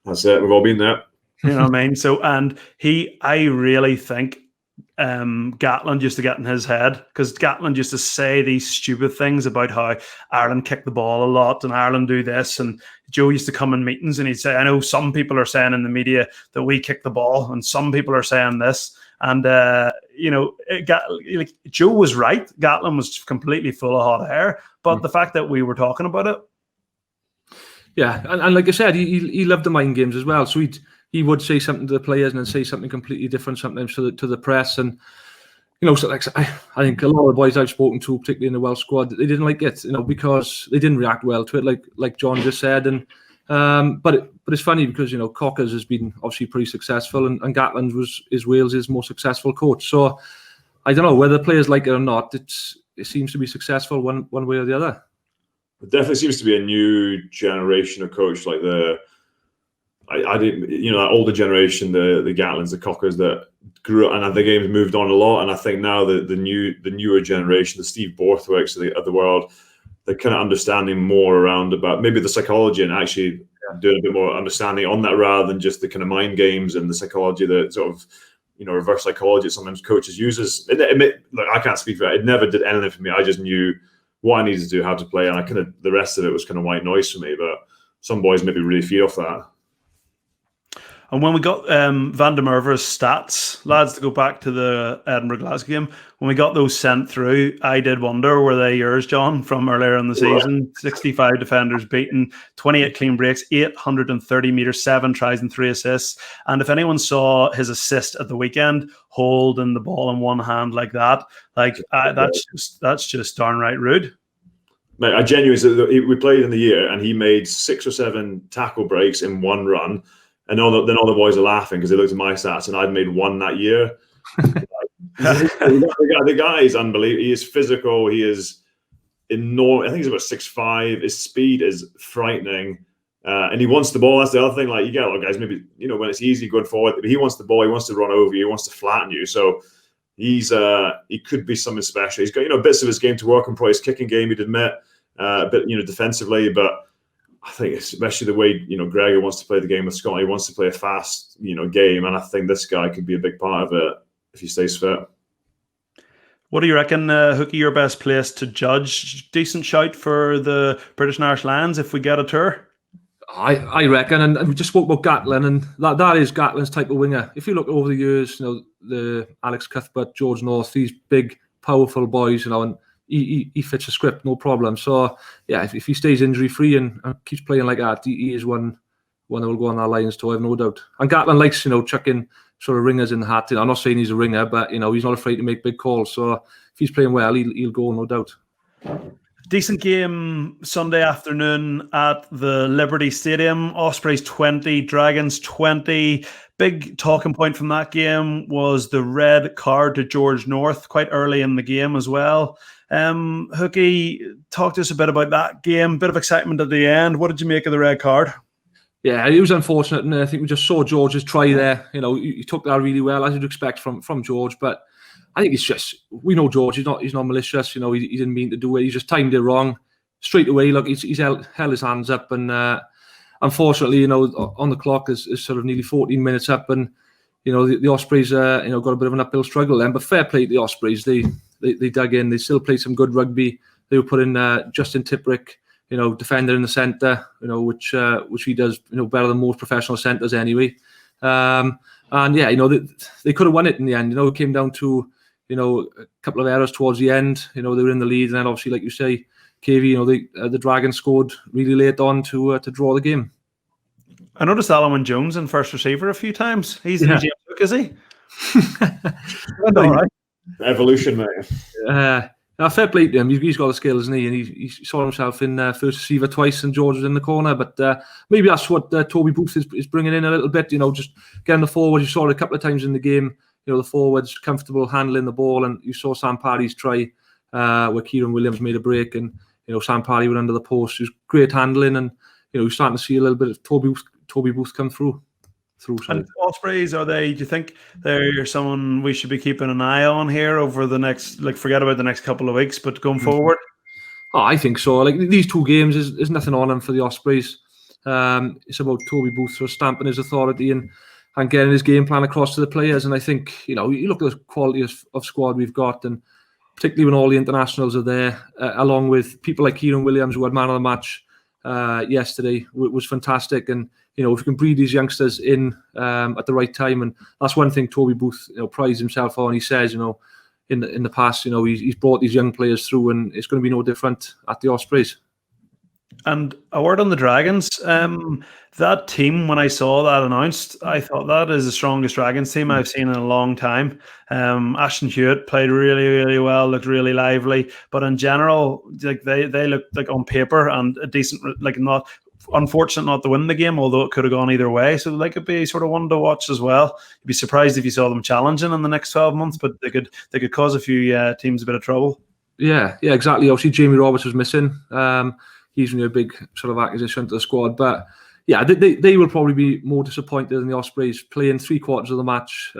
That's it. We've all been there. You know what I mean? So, and I really think Gatland used to get in his head, because Gatland used to say these stupid things about how Ireland kick the ball a lot and Ireland do this. And Joe used to come in meetings and he'd say, I know some people are saying in the media that we kick the ball and some people are saying this. And, Joe was right. Gatland was completely full of hot air. But the fact that we were talking about it. Yeah. And like I said, he loved the mind games as well. So he would say something to the players and then say something completely different sometimes to the press. And, so like I think a lot of the boys I've spoken to, particularly in the Welsh squad, they didn't like it, because they didn't react well to it, like John just said. And but it's funny because, Cockers has been obviously pretty successful, and Gatland is Wales' most successful coach. So I don't know whether players like it or not. It seems to be successful one way or the other. It definitely seems to be a new generation of coach, like I didn't, that older generation, the Gatlands, the Cockers that grew up, and the game's moved on a lot. And I think now the newer generation, the Steve Borthwicks of the world, they're kind of understanding more around about maybe the psychology and actually doing a bit more understanding on that, rather than just the kind of mind games and the psychology, that sort of, reverse psychology that sometimes coaches uses. Look, I can't speak for it. It never did anything for me. I just knew what I needed to do, how to play, and the rest of it was kind of white noise for me. But some boys maybe really feed off that. And when we got Van der Merwe's stats, lads, to go back to the Edinburgh-Glasgow game, when we got those sent through, I did wonder, were they yours, John, from earlier in the season? 65 defenders beaten, 28 clean breaks, 830 metres, 7 tries and 3 assists. And if anyone saw his assist at the weekend, holding the ball in one hand like that, that's just darn right rude. Mate, I genuinely, we played in the year and he made 6 or 7 tackle breaks in one run. And then all the boys are laughing because they looked at my stats and I'd made 1 that year. The guy is unbelievable. He is physical. He is enormous. I think he's about 6'5". His speed is frightening. And he wants the ball. That's the other thing. Like, you get a lot of guys, maybe, when it's easy going forward, but he wants the ball. He wants to run over you. He wants to flatten you. So he could be something special. He's got, bits of his game to work on, probably his kicking game, he'd admit, a bit, defensively. But I think especially the way, Gregor wants to play the game with Scotland, he wants to play a fast, game. And I think this guy could be a big part of it if he stays fit. What do you reckon, Hooky, your best place to judge? Decent shout for the British and Irish Lions if we get a tour? I reckon, and we just spoke about Gatland, and that is Gatland's type of winger. If you look over the years, the Alex Cuthbert, George North, these big, powerful boys, and he fits a script, no problem. So, yeah, if he stays injury-free and keeps playing like that, he is one that will go on our Lions tour, I have no doubt. And Gatland likes, chucking sort of ringers in the hat. I'm not saying he's a ringer, but, he's not afraid to make big calls. So if he's playing well, he'll go, no doubt. Decent game Sunday afternoon at the Liberty Stadium. Ospreys 20, Dragons 20. Big talking point from that game was the red card to George North quite early in the game as well. Hooky, talk to us a bit about that game. Bit of excitement at the end. What did you make of the red card? Yeah, it was unfortunate, and I think we just saw George's try there. He took that really well, as you'd expect from George, but I think it's just, we know George, he's not malicious, he didn't mean to do it, he just timed it wrong. Straight away, look, he's held his hands up, and unfortunately, on the clock is sort of nearly 14 minutes up, and, the Ospreys, got a bit of an uphill struggle then, but fair play to the Ospreys, they dug in, they still played some good rugby, they were putting Justin Tiprick, defender in the centre, which he does, better than most professional centres anyway. And yeah, they could have won it in the end, it came down to, a couple of errors towards the end. They were in the lead, and then obviously, like you say, Cave, the Dragons scored really late on to draw the game. I noticed Alan Jones in first receiver a few times. He's in James Hook, is he? All right. Evolution, mate. Fair play to him. He's got the skills, isn't he? And he saw himself in first receiver twice, and George was in the corner. But maybe that's what Toby Booth is bringing in a little bit. Just getting the forward. You saw it a couple of times in the game. The forwards comfortable handling the ball, and you saw Sam Parry's try where Kieran Williams made a break, and Sam Parry went under the post. It was great handling, and you're starting to see a little bit of Toby Booth come through. And Ospreys, do you think they're someone we should be keeping an eye on here over the next, forget about the next couple of weeks, but going forward? Oh, I think so. These two games, there's nothing on them for the Ospreys. It's about Toby Booth sort of stamping his authority and getting his game plan across to the players. And I think, you look at the quality of squad we've got, and particularly when all the internationals are there, along with people like Kieran Williams, who had man of the match yesterday, was fantastic. And, if we can breed these youngsters in at the right time, and that's one thing Toby Booth, prides himself on. He says, in the past, he's brought these young players through, and it's going to be no different at the Ospreys. And a word on the Dragons. That team, when I saw that announced, I thought that is the strongest Dragons team I've seen in a long time. Ashton Hewitt played really, really well, looked really lively. But in general, they looked on paper and a decent, not unfortunate not to win the game, although it could have gone either way. So they could be sort of one to watch as well. You'd be surprised if you saw them challenging in the next 12 months, but they could cause a few teams a bit of trouble. Yeah, exactly. Obviously, Jamie Roberts was missing. He's a big sort of acquisition to the squad, but yeah, they will probably be more disappointed than the Ospreys playing 3/4 of the match.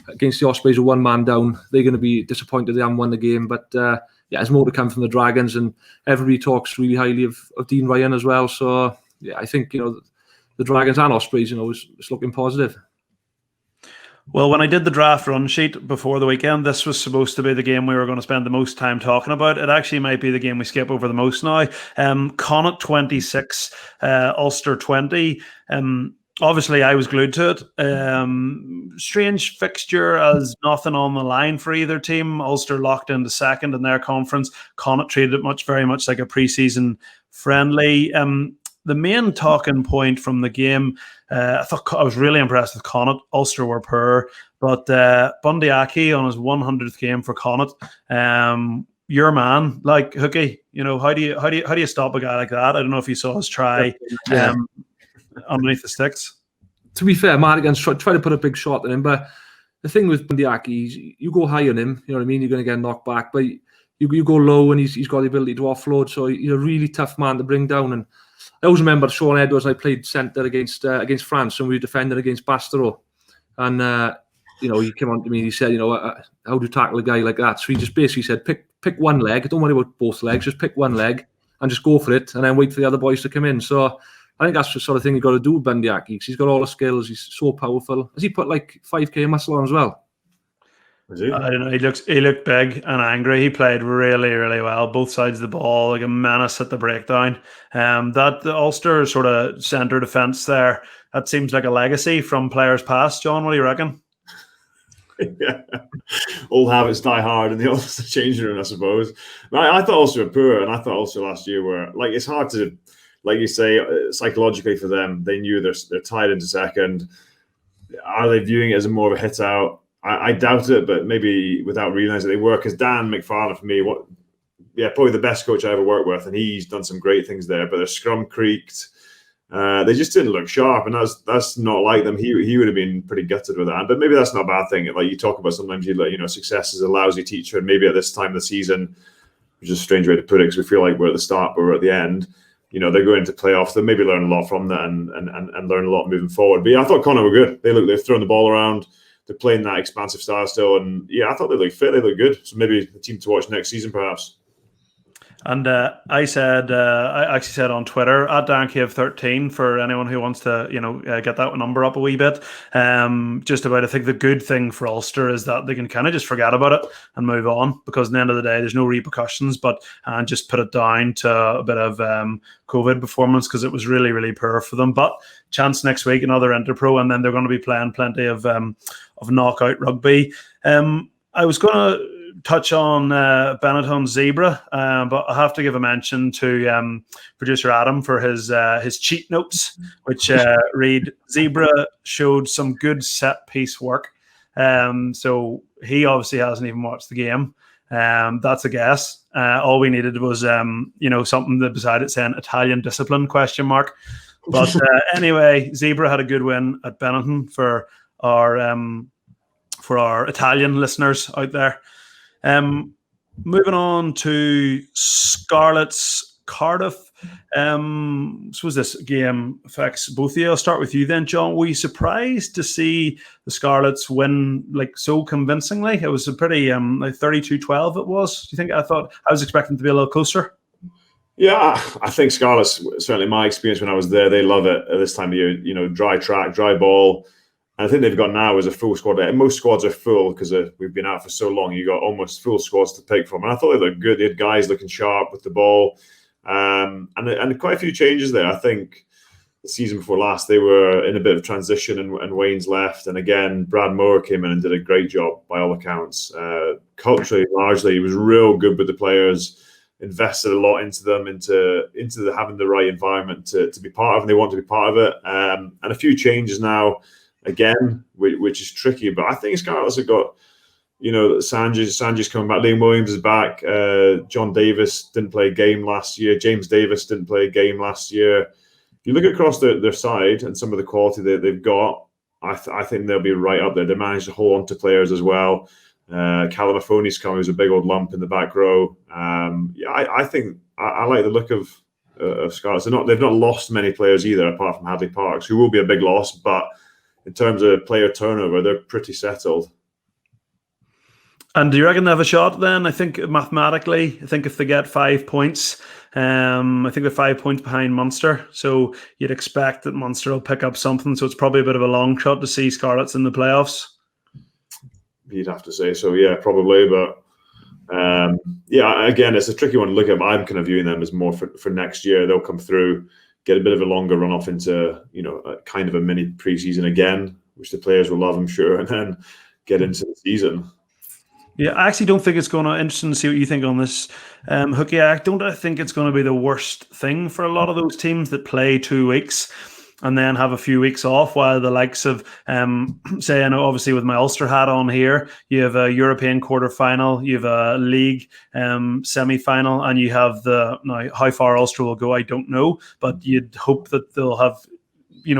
Against the Ospreys with one man down, they're going to be disappointed they haven't won the game. But yeah, there's more to come from the Dragons, and everybody talks really highly of Dean Ryan as well. So yeah, I think the Dragons and Ospreys, it's looking positive. Well, when I did the draft run sheet before the weekend, this was supposed to be the game we were going to spend the most time talking about. It actually might be the game we skip over the most now. Connacht 26, Ulster 20. Obviously, I was glued to it. Strange fixture as nothing on the line for either team. Ulster locked into second in their conference. Connacht treated it very much like a pre-season friendly. The main talking point from the game, I thought I was really impressed with Connacht. Ulster were poor, but Bundy Aki on his 100th game for Connacht, your man, Hooky. How do you stop a guy like that? I don't know if you saw his try underneath the sticks. To be fair, Madigan's try to put a big shot at him, but the thing with Bundy Aki, you go high on him, you know what I mean? You're going to get knocked back, but you go low, and he's got the ability to offload. So he's a really tough man to bring down, and I always remember Sean Edwards. I played centre against France, and we were defending against Bastero, and he came on to me and he said, how do you tackle a guy like that? So he just basically said, pick one leg. Don't worry about both legs. Just pick one leg and just go for it, and then wait for the other boys to come in. So I think that's the sort of thing you got to do with Bundyaki, because he's got all the skills. He's so powerful. Has he put like 5k muscle on as well? I don't know. He looked big and angry. He played really, really well, both sides of the ball, like a menace at the breakdown. The Ulster sort of centre defence there, that seems like a legacy from players past. John, what do you reckon? Yeah. Old habits die hard in the Ulster changing room, I suppose. I thought Ulster were poor, and I thought Ulster last year were it's hard to, like you say, psychologically for them. They knew they're tied into second. Are they viewing it as more of a hit out? I doubt it, but maybe without realising they were, because Dan McFarlane, for me, probably the best coach I ever worked with, and he's done some great things there, but their scrum creaked. They just didn't look sharp, and that's not like them. He would have been pretty gutted with that, but maybe that's not a bad thing. Like you talk about, sometimes success is a lousy teacher, and maybe at this time of the season, which is a strange way to put it, because we feel like we're at the start, but we're at the end. They're going to playoffs. They'll maybe learn a lot from that and learn a lot moving forward. But yeah, I thought Connacht were good. They're throwing the ball around. They're playing that expansive style still, and yeah, I thought they looked fit. They looked good. So maybe the team to watch next season, perhaps. And I actually said on Twitter at Darren Cave 13 for anyone who wants to, get that number up a wee bit. Just about, I think the good thing for Ulster is that they can kind of just forget about it and move on, because at the end of the day, there's no repercussions, and just put it down to a bit of COVID performance, because it was really, really poor for them. But chance next week, another Interpro, and then they're going to be playing plenty of knockout rugby. I was going to touch on Benetton's Zebra, but I have to give a mention to producer Adam for his cheat notes, which read, Zebra showed some good set piece work. So he obviously hasn't even watched the game. That's a guess. All we needed was something that beside it saying Italian discipline ? But anyway, Zebra had a good win at Benetton for our Italian listeners out there. Moving on to Scarlets Cardiff. Suppose this game affects both of you. I'll start with you then, John. Were you surprised to see the Scarlets win so convincingly? It was a pretty 32-12 it was. Do you think? I was expecting to be a little closer. Yeah, I think Scarlets, certainly my experience when I was there, they love it at this time of year. Dry track, dry ball. And I think they've got now is a full squad. Most squads are full because we've been out for so long. You got almost full squads to pick from. And I thought they looked good. They had guys looking sharp with the ball. And quite a few changes there. I think the season before last, they were in a bit of transition and Wayne's left. And again, Brad Moore came in and did a great job by all accounts. Culturally, largely, he was real good with the players, invested a lot into them, into having the right environment to be part of, and they want to be part of it. And a few changes now, again, which is tricky. But I think Scarlets have got, Sanji's coming back. Liam Williams is back. John Davis didn't play a game last year. James Davis didn't play a game last year. If you look across their side and some of the quality that they've got, I think they'll be right up there. They managed to hold on to players as well. Callum Afoni's coming, who's a big old lump in the back row. I think I like the look of Scarlets. They've not lost many players either, apart from Hadley Parks, who will be a big loss. But in terms of player turnover, they're pretty settled. And do you reckon they have a shot then? I think mathematically, if they get 5 points, I think they're 5 points behind Munster. So you'd expect that Munster will pick up something. So it's probably a bit of a long shot to see Scarlets in the playoffs. You'd have to say so, yeah, probably. But again, it's a tricky one to look at. I'm kind of viewing them as more for next year. They'll come through, get a bit of a longer run off into, a kind of a mini preseason again, which the players will love, I'm sure, and then get into the season. Yeah, I actually don't think it's going to. Interesting to see what you think on this, Hooky. I think it's going to be the worst thing for a lot of those teams that play 2 weeks and then have a few weeks off, while the likes of, say, I know obviously with my Ulster hat on here, you have a European quarter-final, you have a league semi-final, and you have now how far Ulster will go, I don't know, but you'd hope that they'll have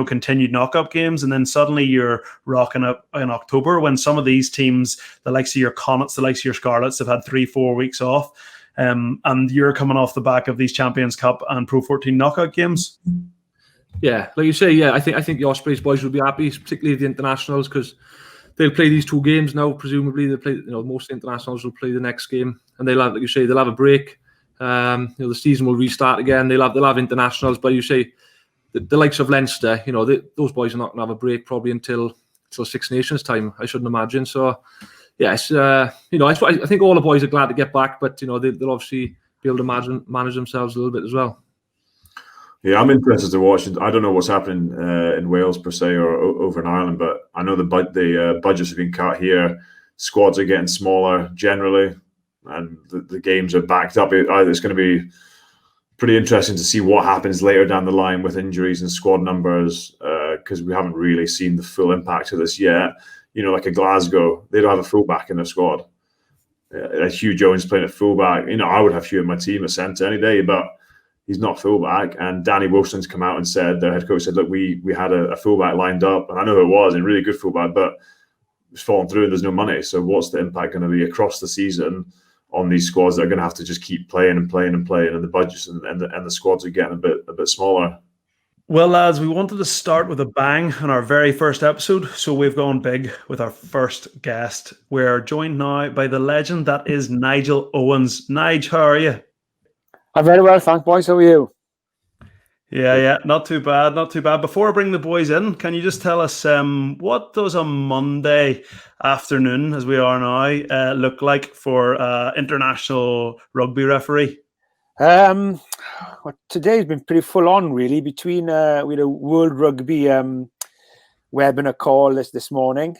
continued knockout games, and then suddenly you're rocking up in October when some of these teams, the likes of your Connachts, the likes of your Scarlets, have had 3-4 weeks off. and you're coming off the back of these Champions Cup and Pro14 knockout games. Yeah, like you say, yeah, I think the Ospreys boys will be happy, particularly the internationals, because they'll play these 2 games now. Presumably, they'll play. Most internationals will play the next game, and they'll have, like you say, they'll have a break. The season will restart again. They'll have internationals, but you say the likes of Leinster, those boys are not going to have a break probably until Six Nations time, I shouldn't imagine. So, yes, I think all the boys are glad to get back, but they'll obviously be able to manage themselves a little bit as well. Yeah, I'm interested to watch. I don't know what's happening in Wales per se or over in Ireland, but I know the budgets have been cut here. Squads are getting smaller generally, and the games are backed up. It's going to be pretty interesting to see what happens later down the line with injuries and squad numbers, because we haven't really seen the full impact of this yet. Like a Glasgow, they don't have a fullback in their squad. Hugh Jones playing at fullback. I would have Hugh in my team at centre any day, but he's not fullback. And Danny Wilson's come out and said, their head coach said, look, we had a fullback lined up, and I know who it was, a really good fullback, but it's fallen through and there's no money. So what's the impact going to be across the season on these squads that are going to have to just keep playing and playing and playing, and the budgets and the squads are getting a bit smaller? Well, lads, we wanted to start with a bang on our very first episode, so we've gone big with our first guest. We're joined now by the legend that is Nigel Owens. Nige, how are you? I'm very well, thanks, boys. How are you? Yeah, not too bad, not too bad. Before I bring the boys in, can you just tell us what does a Monday afternoon, as we are now, look like for international rugby referee? Well, today's been pretty full on, really. Between with a World Rugby webinar call this morning,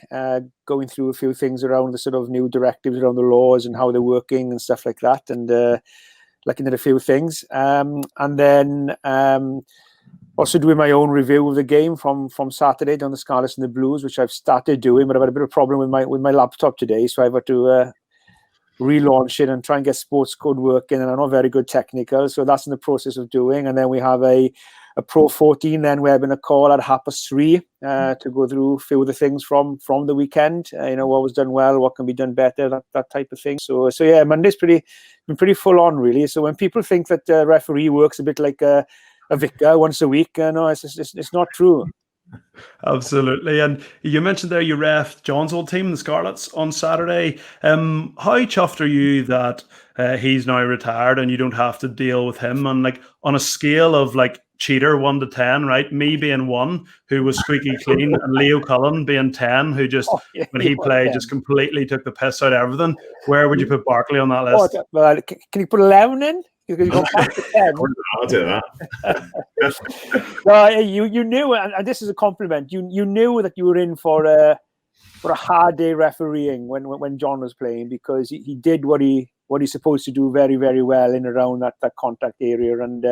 going through a few things around the sort of new directives around the laws and how they're working and stuff like that, and looking at a few things, and then also doing my own review of the game from Saturday down the Scarlets and the Blues, which I've started doing, but I've had a bit of a problem with my laptop today, so I've had to relaunch it and try and get sports code working, and I'm not very good technical, so that's in the process of doing. And then we have a Pro14 then webinar call at 3:30 to go through a few of the things from the weekend, what was done well, what can be done better, that type of thing. So yeah, Monday's been pretty full on, really. So when people think that referee works a bit like a vicar once a week, no, it's not true. Absolutely. And you mentioned there you ref John's old team, the Scarlets, on Saturday. How chuffed are you that he's now retired and you don't have to deal with him? And like on a scale of like cheater 1 to 10, right? Me being 1, who was squeaky clean, and Leo Cullen being 10, who just when he played 10. Just completely took the piss out of everything. Where would you put Barclay on that list? Well, can you put 11 in? You can go back to 10. I'll do that. Well, you knew, and this is a compliment. You knew that you were in for a hard day refereeing when John was playing, because he did what he's supposed to do very, very well in around that contact area, and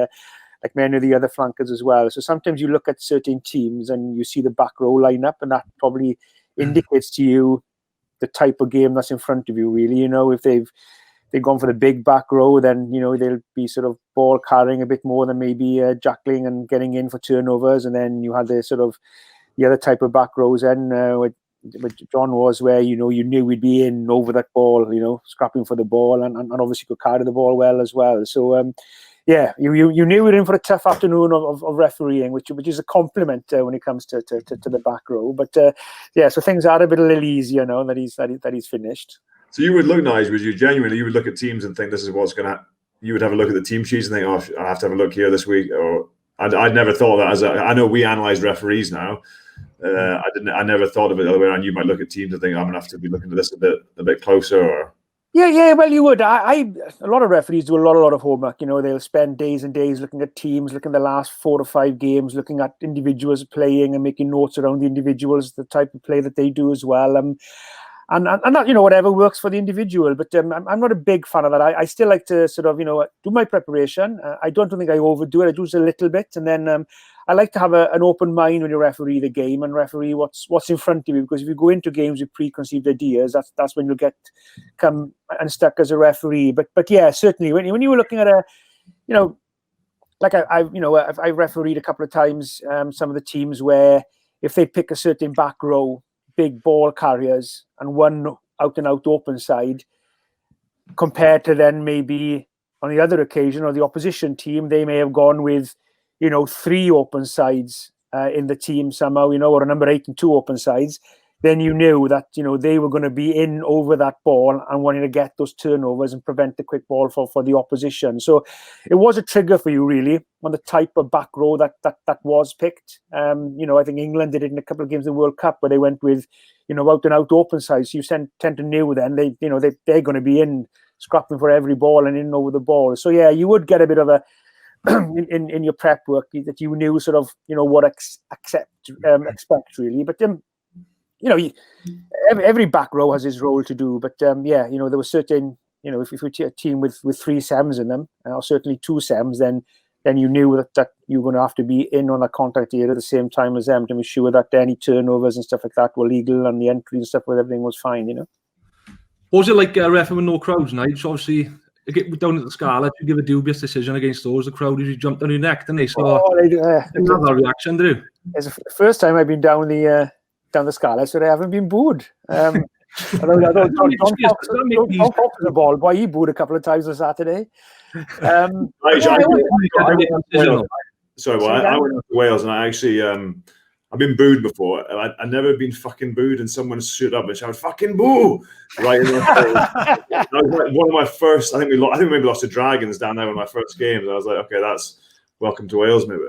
like many of the other flankers as well. So sometimes you look at certain teams and you see the back row line up, and that probably indicates to you the type of game that's in front of you, really. If they've gone for the big back row, then they'll be sort of ball carrying a bit more than maybe jackling and getting in for turnovers. And then you had the sort of the other type of back rows then with John was, where you knew we'd be in over that ball, scrapping for the ball, and obviously could carry the ball well as well. So yeah, you knew we were in for a tough afternoon of refereeing, which is a compliment when it comes to the back row. But yeah, so things are a little easier now that he's finished. So you would look, Nige, you would look at teams and think this is what's going to, you would have a look at the team sheets and think, oh, I have to have a look here this week. Or I'd never thought of that I know we analyse referees now. I never thought of it the other way around. You might look at teams and think, I'm going to have to be looking at this a bit closer. Or yeah, well, you would. A lot of referees do a lot of homework. They'll spend days and days looking at teams, looking at the last 4 to 5 games, looking at individuals playing and making notes around the individuals, the type of play that they do as well. And that, whatever works for the individual. But I'm not a big fan of that. I still like to sort of, do my preparation. I don't think I overdo it. I do just a little bit. And then I like to have an open mind when you referee the game and referee what's in front of you. Because if you go into games with preconceived ideas, that's when you'll come unstuck as a referee. But yeah, certainly when you were looking at like I've refereed a couple of times some of the teams where if they pick a certain back row, big ball carriers, and one out and out open side, compared to then maybe on the other occasion, or the opposition team, they may have gone with, 3 open sides in the team somehow, or a number 8 and 2 open sides. Then you knew that, they were going to be in over that ball and wanting to get those turnovers and prevent the quick ball for the opposition. So it was a trigger for you, really, on the type of back row that was picked. I think England did it in a couple of games of the World Cup where they went with, out and out open sides. You tend to know then they're going to be in scrapping for every ball and in over the ball. So yeah, you would get a bit of a in your prep work that you knew sort of what expect really. But every back row has its role to do. But there were certain if you were a team with 3 Sems in them, or certainly 2 Sems, then you knew that you were going to have to be in on the contact area at the same time as them to make sure that any turnovers and stuff like that were legal and the entry and stuff, where everything was fine. What was it like refereeing with no crowds, Nigel? Obviously, down at the Scarlets, you give a dubious decision against those. The crowd usually jumped on your neck, didn't they? So they have that reaction, did you? It's the first time I've been down the Scarlets, so they haven't been booed. I thought John Fox the ball, boy, he booed a couple of times on Saturday. I went to Wales and I actually I've been booed before. I've never been fucking booed, and someone stood up and shouted "fucking boo!" right in the face. That was like one of my first. I think we maybe lost to Dragons down there in my first games. I was like, okay, that's welcome to Wales, maybe.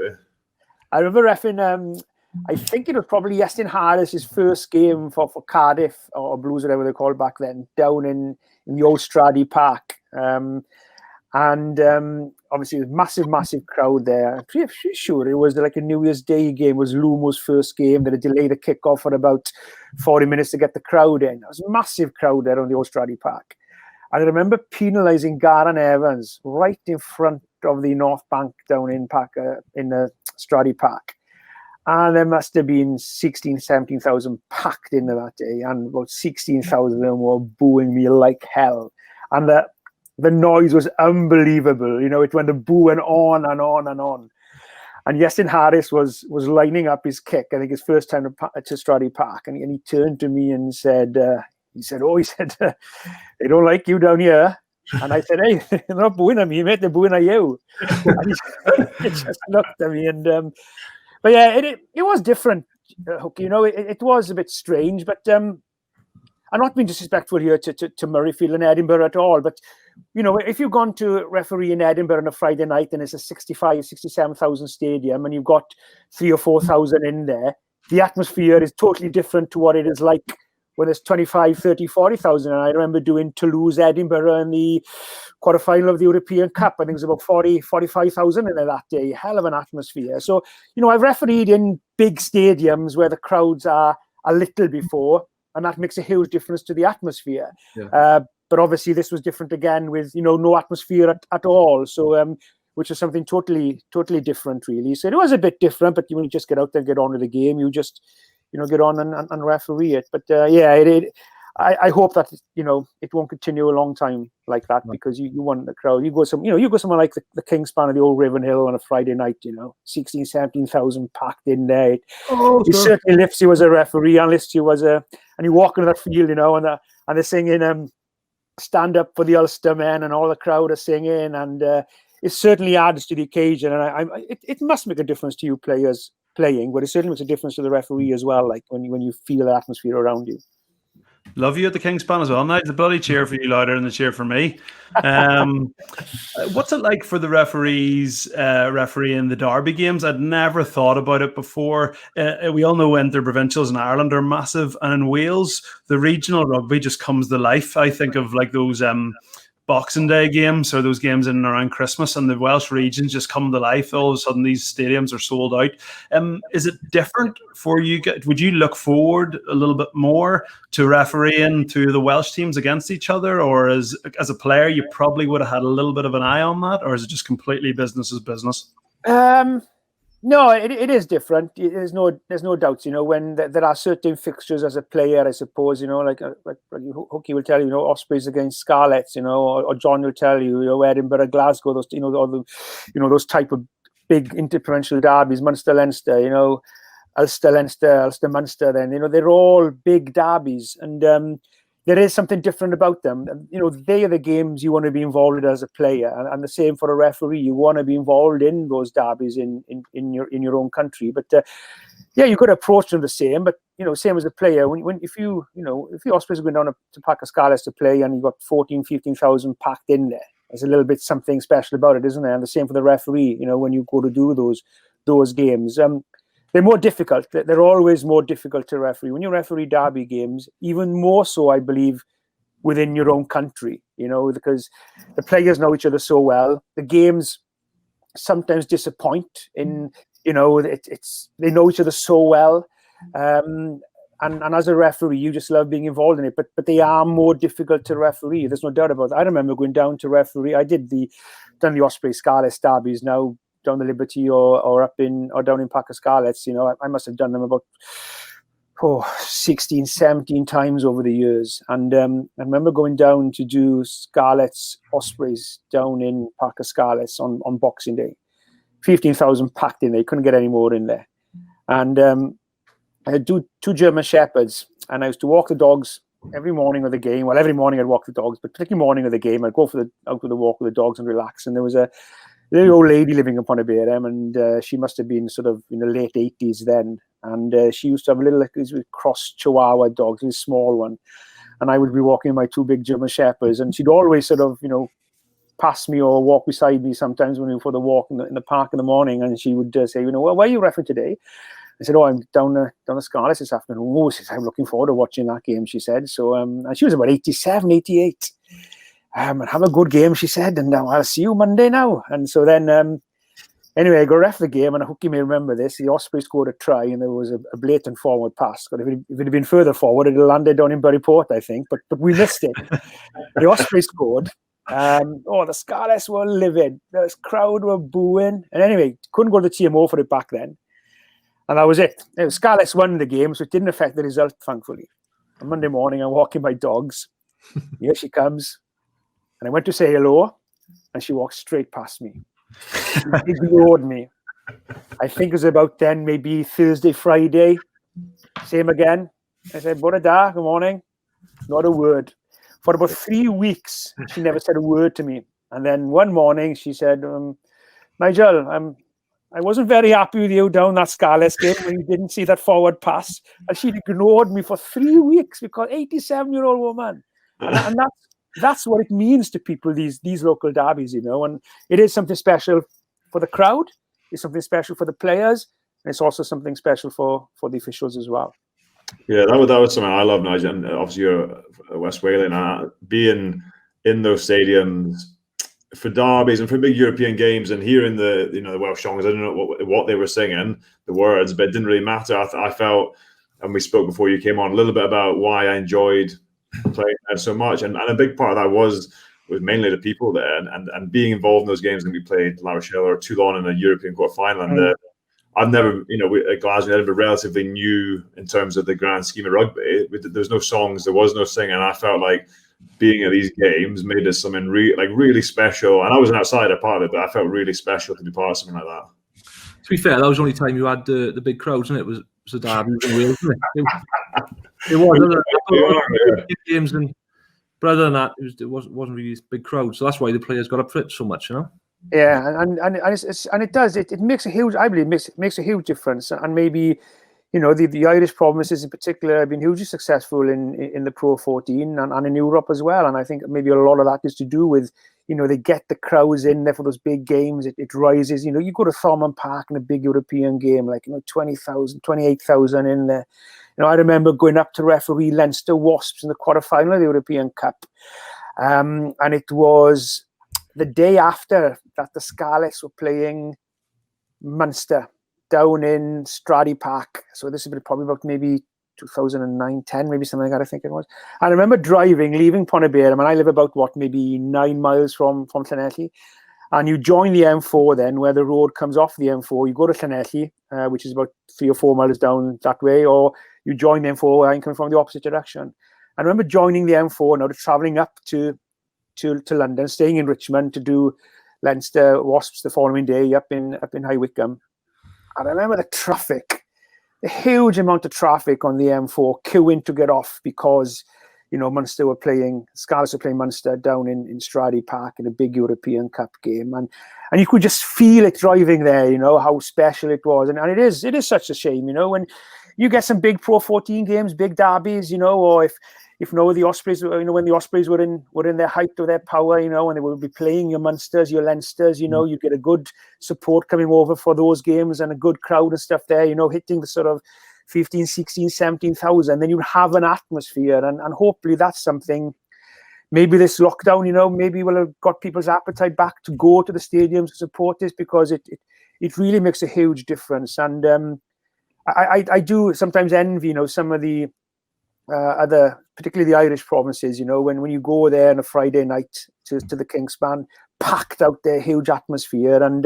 I remember reffing. I think it was probably Iestyn Harris's first game for Cardiff or Blues, whatever they called back then, down in the old Strady Park. Obviously, it was massive crowd there. I'm pretty sure it was like a New Year's Day game. It was Lumo's first game. They had delayed the kickoff for about 40 minutes to get the crowd in. There was a massive crowd there on the old Strady Park. And I remember penalising Darren Evans right in front of the North Bank down in the Strady Park. And there must have been 16,000, 17,000 packed into that day. And about 16,000 of them were booing me like hell. And the noise was unbelievable. It went booing on and on and on. And Iestyn Harris was lining up his kick, I think his first time to Strady Park. And he turned to me and said, they don't like you down here. And I said, hey, they're not booing at me, mate. They're booing at you. And he just looked at me. And but yeah, it was different, Hooky. It was a bit strange. But I'm not being disrespectful here to Murrayfield and Edinburgh at all. But, if you've gone to referee in Edinburgh on a Friday night and it's a 65,000, 67,000 stadium and you've got 3,000 or 4,000 in there, the atmosphere is totally different to what it is like when there's 25, 30, 40,000. And I remember doing Toulouse, Edinburgh in the quarterfinal of the European Cup. I think it was about 40, 45,000 in there that day. Hell of an atmosphere. So, I've refereed in big stadiums where the crowds are a little before, and that makes a huge difference to the atmosphere. Yeah. But obviously this was different again with, no atmosphere at all. So, which is something totally different, really. So it was a bit different, but when you just get out there and get on with the game, you just, get on and referee it. But I hope that, it won't continue a long time like that, because you want the crowd. You go somewhere like the Kingspan of the old Ravenhill on a Friday night, 16,000, 17,000 packed in there. It certainly lifts you as a referee and lifts you and you walk into that field, and they're singing stand up for the Ulster men, and all the crowd are singing, and it certainly adds to the occasion. And it must make a difference to you players playing, but it certainly makes a difference to the referee as well, like when you feel the atmosphere around you. Love you at the Kingspan as well, Nigel. The bloody cheer for you louder than the cheer for me. What's it like for the referees refereeing the derby games? I'd never thought about it before. We all know inter-provincials in Ireland are massive, and in Wales, the regional rugby just comes to life. I think of like those Boxing Day games, or those games in and around Christmas, and the Welsh regions just come to life. All of a sudden these stadiums are sold out. Is it different for you? Would you look forward a little bit more to refereeing to the Welsh teams against each other, or as a player you probably would have had a little bit of an eye on that, or is it just completely business as business? No, it is different. There's no doubts. When there are certain fixtures as a player, I suppose. Like Hooky will tell you, Ospreys against Scarlets. Or John will tell you, Edinburgh, Glasgow. Those, those type of big interprovincial derbies. Munster, Leinster. Ulster, Leinster, Ulster, Munster. Then they're all big derbies, and there is something different about them. And, you know, they are the games you want to be involved in as a player, and the same for a referee. You want to be involved in those derbies in your own country. But yeah, you could approach them the same. But you know, same as a player. If the Ospreys are going down to pack a Scarlets to play, and you've got 15,000 packed in there, there's a little bit something special about it, isn't there? And the same for the referee. You know, when you go to do those games. They're more difficult. They're always more difficult to referee. When you referee derby games, even more so, I believe, within your own country, you know, because the players know each other so well. The games sometimes disappoint in, you know, they know each other so well. And as a referee, you just love being involved in it. But they are more difficult to referee. There's no doubt about that. I remember going down to referee. I done the Ospreys Scarlets derbies now, down the Liberty or down in Pack of Scarlets. You know, I must have done them about 16, 17 times over the years. And I remember going down to do Scarlets Ospreys down in Pack of Scarlets on Boxing Day. 15,000 packed in there. You couldn't get any more in there. And I had two German Shepherds, and I used to walk the dogs every morning of the game. Well, every morning I'd walk the dogs, but particularly morning of the game, I'd go out for the walk with the dogs and relax. And there was a little old lady living upon a Bearham, and she must have been sort of in the late 80s then. And she used to have a little, like, these cross Chihuahua dogs, this small one. And I would be walking my two big German Shepherds, and she'd always sort of, you know, pass me or walk beside me sometimes when we were for the walk in the park in the morning. And she would say, you know, well, where are you refereeing today? I said, I'm down the Scarlets this afternoon. Oh, she said, I'm looking forward to watching that game, she said. So, and she was about 87, 88. And have a good game, she said, and I'll see you Monday now. And so then, anyway, I go ref the game, and Hooky may remember this. The Ospreys scored a try, and there was a blatant forward pass. But if it had been further forward, it had landed down in Buryport, I think. But we missed it. The Ospreys scored. The Scarlets were livid. The crowd were booing. And anyway, couldn't go to the TMO for it back then. And that was it. Scarlets won the game, so it didn't affect the result, thankfully. On Monday morning, I'm walking my dogs. Here she comes. And I went to say hello, and she walked straight past me. She ignored me. I think it was about then, maybe Thursday, Friday. Same again. I said, Bore da, good morning. Not a word. For about 3 weeks, she never said a word to me. And then one morning, she said, Nigel, I wasn't very happy with you down that Scarlets game when you didn't see that forward pass. And she ignored me for 3 weeks because 87-year-old woman. And that's what it means to people, these local derbies, you know. And it is something special for the crowd. It's something special for the players. And it's also something special for the officials as well. Yeah, that was something I love, Nigel. And obviously you're a West Walian. Being in those stadiums for derbies and for big European games, and hearing the Welsh songs, I don't know what they were singing, the words, but it didn't really matter. I felt, and we spoke before you came on a little bit about why I enjoyed playing there so much, and a big part of that was mainly the people there, and being involved in those games. And we played La Rochelle or Toulon in a European quarter final, and I've never, at Glasgow, Edinburgh, relatively new in terms of the grand scheme of rugby. There's no songs, there was no singing, and I felt like being at these games made us something really special. And I was an outsider part of it, but I felt really special to be part of something like that. To be fair, that was the only time you had the big crowds, and it was a derby in Wales, wasn't it? It was. Games, and but other than that, it wasn't really big crowd. So that's why the players got up for it so much, you know. Yeah, and it does. It makes a huge. I believe makes a huge difference. And maybe, the Irish provinces in particular have been hugely successful in the PRO14 and in Europe as well. And I think maybe a lot of that is to do with, they get the crowds in there for those big games. It rises. You go to Thomond Park in a big European game, like 20,000, 28,000 in there. I remember going up to referee Leinster Wasps in the quarterfinal of the European Cup, and it was the day after that the Scarlets were playing Munster down in Stradey Park. So this is probably about maybe 2009, 10, maybe something like that, I think it was. And I remember leaving Pontybearham, and I live about, maybe 9 miles from Llanelli. And you join the M4 then, where the road comes off the M4. You go to Llanelli, which is about 3 or 4 miles down that way, or you join the M4 and come from the opposite direction. I remember joining the M4 now, travelling up to London, staying in Richmond to do Leinster Wasps the following day up in High Wycombe. And I remember the traffic, the huge amount of traffic on the M4 queuing to get off because, Munster were playing, Scarlets were playing Munster down in Stradey Park in a big European Cup game, and you could just feel it driving there. How special it was, and it is such a shame. When you get some big Pro 14 games, big derbies, or if the Ospreys, when the Ospreys were in their height of their power, and they would be playing your Munsters, your Leinsters, you'd get a good support coming over for those games and a good crowd and stuff there, hitting the sort of 15, 16, 17,000, then you'd have an atmosphere, and hopefully that's something. Maybe this lockdown, maybe will have got people's appetite back to go to the stadiums to support this, because it really makes a huge difference. And I do sometimes envy, some of the other, particularly the Irish provinces, when you go there on a Friday night to the Kingspan, packed out there, huge atmosphere, and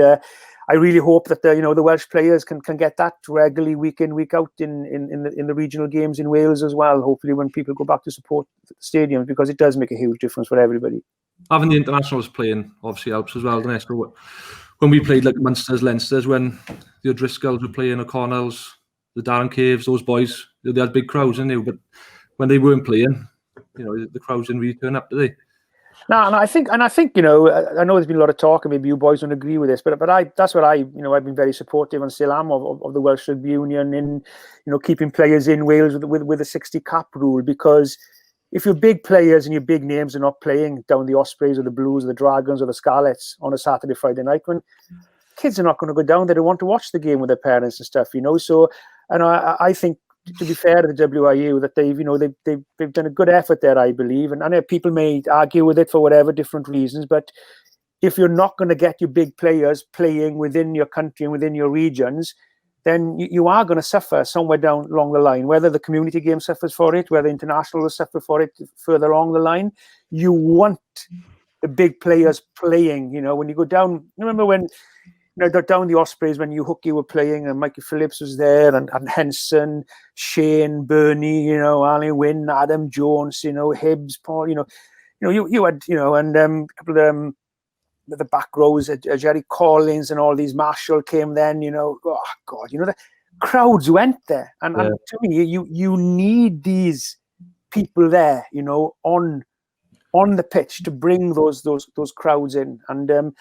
I really hope that the Welsh players can get that regularly, week in, week out in the regional games in Wales as well. Hopefully, when people go back to support the stadiums, because it does make a huge difference for everybody. Having the internationals playing obviously helps as well, doesn't it? So when we played like Munsters, Leinsters, when the O'Driscolls were playing, O'Connells, the Darren Caves, those boys, they had big crowds, didn't they? But when they weren't playing, the crowds didn't really turn up, did they? No, and I think I know there's been a lot of talk, and maybe you boys don't agree with this, but that's what I've been very supportive and still am of the Welsh Rugby Union in keeping players in Wales with a 60 cap rule, because if your big players and your big names are not playing down the Ospreys or the Blues or the Dragons or the Scarlets on a Saturday, Friday night, when kids are not going to go down, they don't want to watch the game with their parents and stuff, So, and I think, to be fair to the WIU, that they've done a good effort there, I believe, and I know people may argue with it for whatever different reasons, but if you're not going to get your big players playing within your country and within your regions, then you are going to suffer somewhere down along the line. Whether the community game suffers for it, whether international will suffer for it further along the line, you want the big players playing. When you go down, remember when. Down the Ospreys when Hooky were playing, and Mikey Phillips was there, and Henson, Shane, Bernie, Ali Wynn, Adam Jones, Hibbs, Paul, you had, and a couple of the back rows, Jerry Collins and all these. Marshall came then, oh God, the crowds went there, and to me, you need these people there, on the pitch to bring those crowds in, and.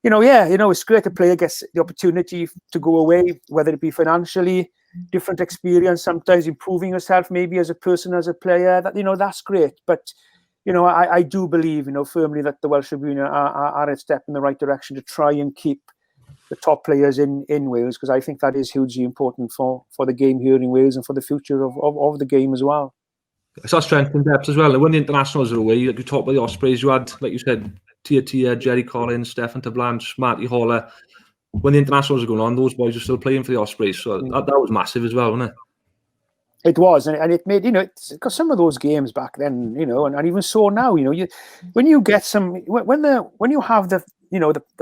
It's great to play, gets the opportunity to go away, whether it be financially, different experience, sometimes improving yourself, maybe as a person, as a player. That that's great. But I do believe, firmly that the Welsh Rugby Union are a step in the right direction to try and keep the top players in Wales, because I think that is hugely important for the game here in Wales and for the future of the game as well. It's our strength and depth as well. And when the internationals are away, like you talked about the Ospreys, you had, like you said, Tia, Jerry Collins, Stefan Tablanche, Marty Haller. When the internationals are going on, those boys are still playing for the Ospreys. So that was massive as well, wasn't it? It was, and it made, because some of those games back then, and even so now, when you get some, when you have the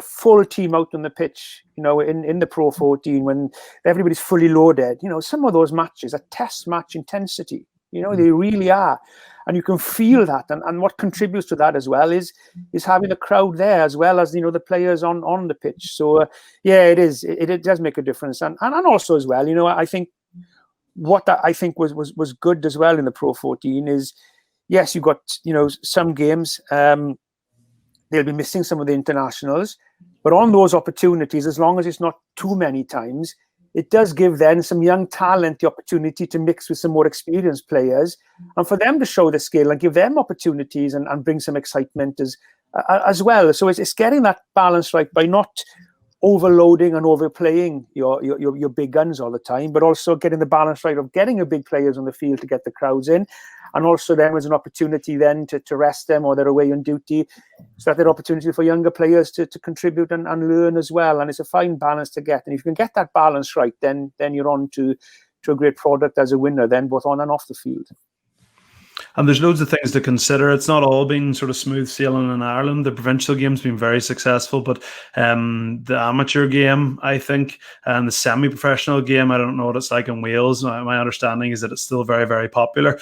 full team out on the pitch, in the Pro 14, when everybody's fully loaded, some of those matches are test match intensity. They really are. And you can feel that. And what contributes to that as well is having the crowd there, as well as, the players on the pitch. So, it is. It does make a difference. And also as well, I think what I think was good as well in the Pro 14 is, yes, you got, some games, they'll be missing some of the internationals. But on those opportunities, as long as it's not too many times, it does give then some young talent the opportunity to mix with some more experienced players, and for them to show the skill and give them opportunities and bring some excitement as well. So it's getting that balance right by not overloading and overplaying your big guns all the time, but also getting the balance right of getting your big players on the field to get the crowds in, and also then there's an opportunity then to rest them, or they're away on duty, so that there's opportunity for younger players to contribute and learn as well. And it's a fine balance to get, and if you can get that balance right, then you're on to a great product as a winner, then both on and off the field. And there's loads of things to consider. It's not all been sort of smooth sailing in Ireland. The provincial game's been very successful, but the amateur game, I think, and the semi-professional game, I don't know what it's like in Wales. My understanding is that it's still very, very popular.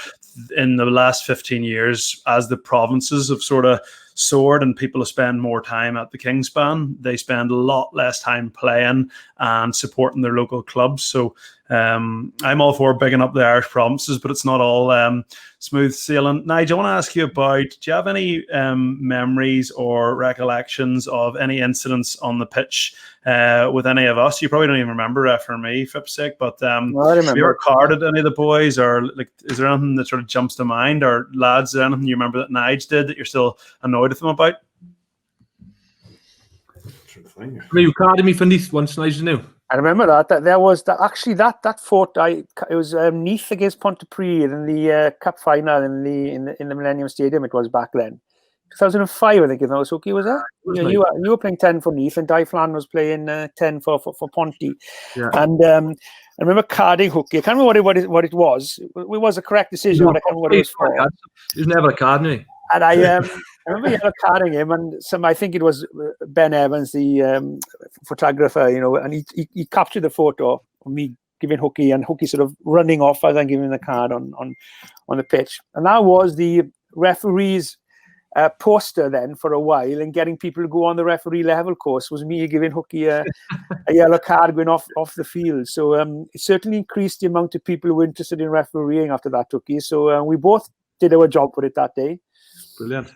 In the last 15 years, as the provinces have sort of soared, and people spend more time at the Kingspan. They spend a lot less time playing and supporting their local clubs. So I'm all for bigging up the Irish provinces, but it's not all smooth sailing. Nigel, I want to ask you about, do you have any memories or recollections of any incidents on the pitch with any of us? You probably don't even remember for me, flip's sake, but have you ever carded any of the boys, or like, is there anything that sort of jumps to mind, or lads, is there anything you remember that Nigel did that you're still annoyed with him about? You carded me for Neath once, Nigel knew. I remember that there was that fought. It was Neath against Pontypridd in the cup final in the Millennium Stadium. It was back then, 2005, I think. If I was Hooky, was that? You were playing 10 for Neath, and Dyflan was playing 10 for Ponty. Yeah. And I remember carding Hooky. I can't remember what it was. It was a correct decision, but I can't remember what it was for. It was never a card, me. And I remember yellow carding him, and I think it was Ben Evans, the photographer, and he captured the photo of me giving Hooky, and Hooky sort of running off as I'm giving him the card on the pitch. And that was the referee's poster then for a while, and getting people to go on the referee level course was me giving Hooky a yellow card going off the field. So it certainly increased the amount of people who were interested in refereeing after that, Hooky. So we both did our job for it that day. Brilliant.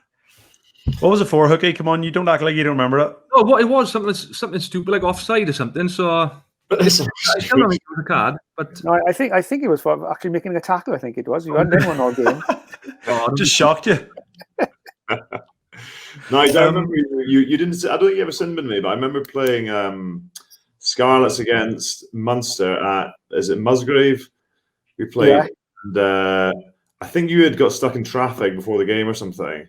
What was it for, Hooky? Come on, you don't act like you don't remember it. Oh, what it was, something stupid, like offside or something. So I still don't think it was a card, but no, I think it was for actually making a tackle. I think it was. You hadn't done one all game. Just shocked you. No, I remember you didn't. I don't think you ever sent me, but I remember playing Scarlets against Munster at, is it Musgrave? We played, and I think you had got stuck in traffic before the game or something.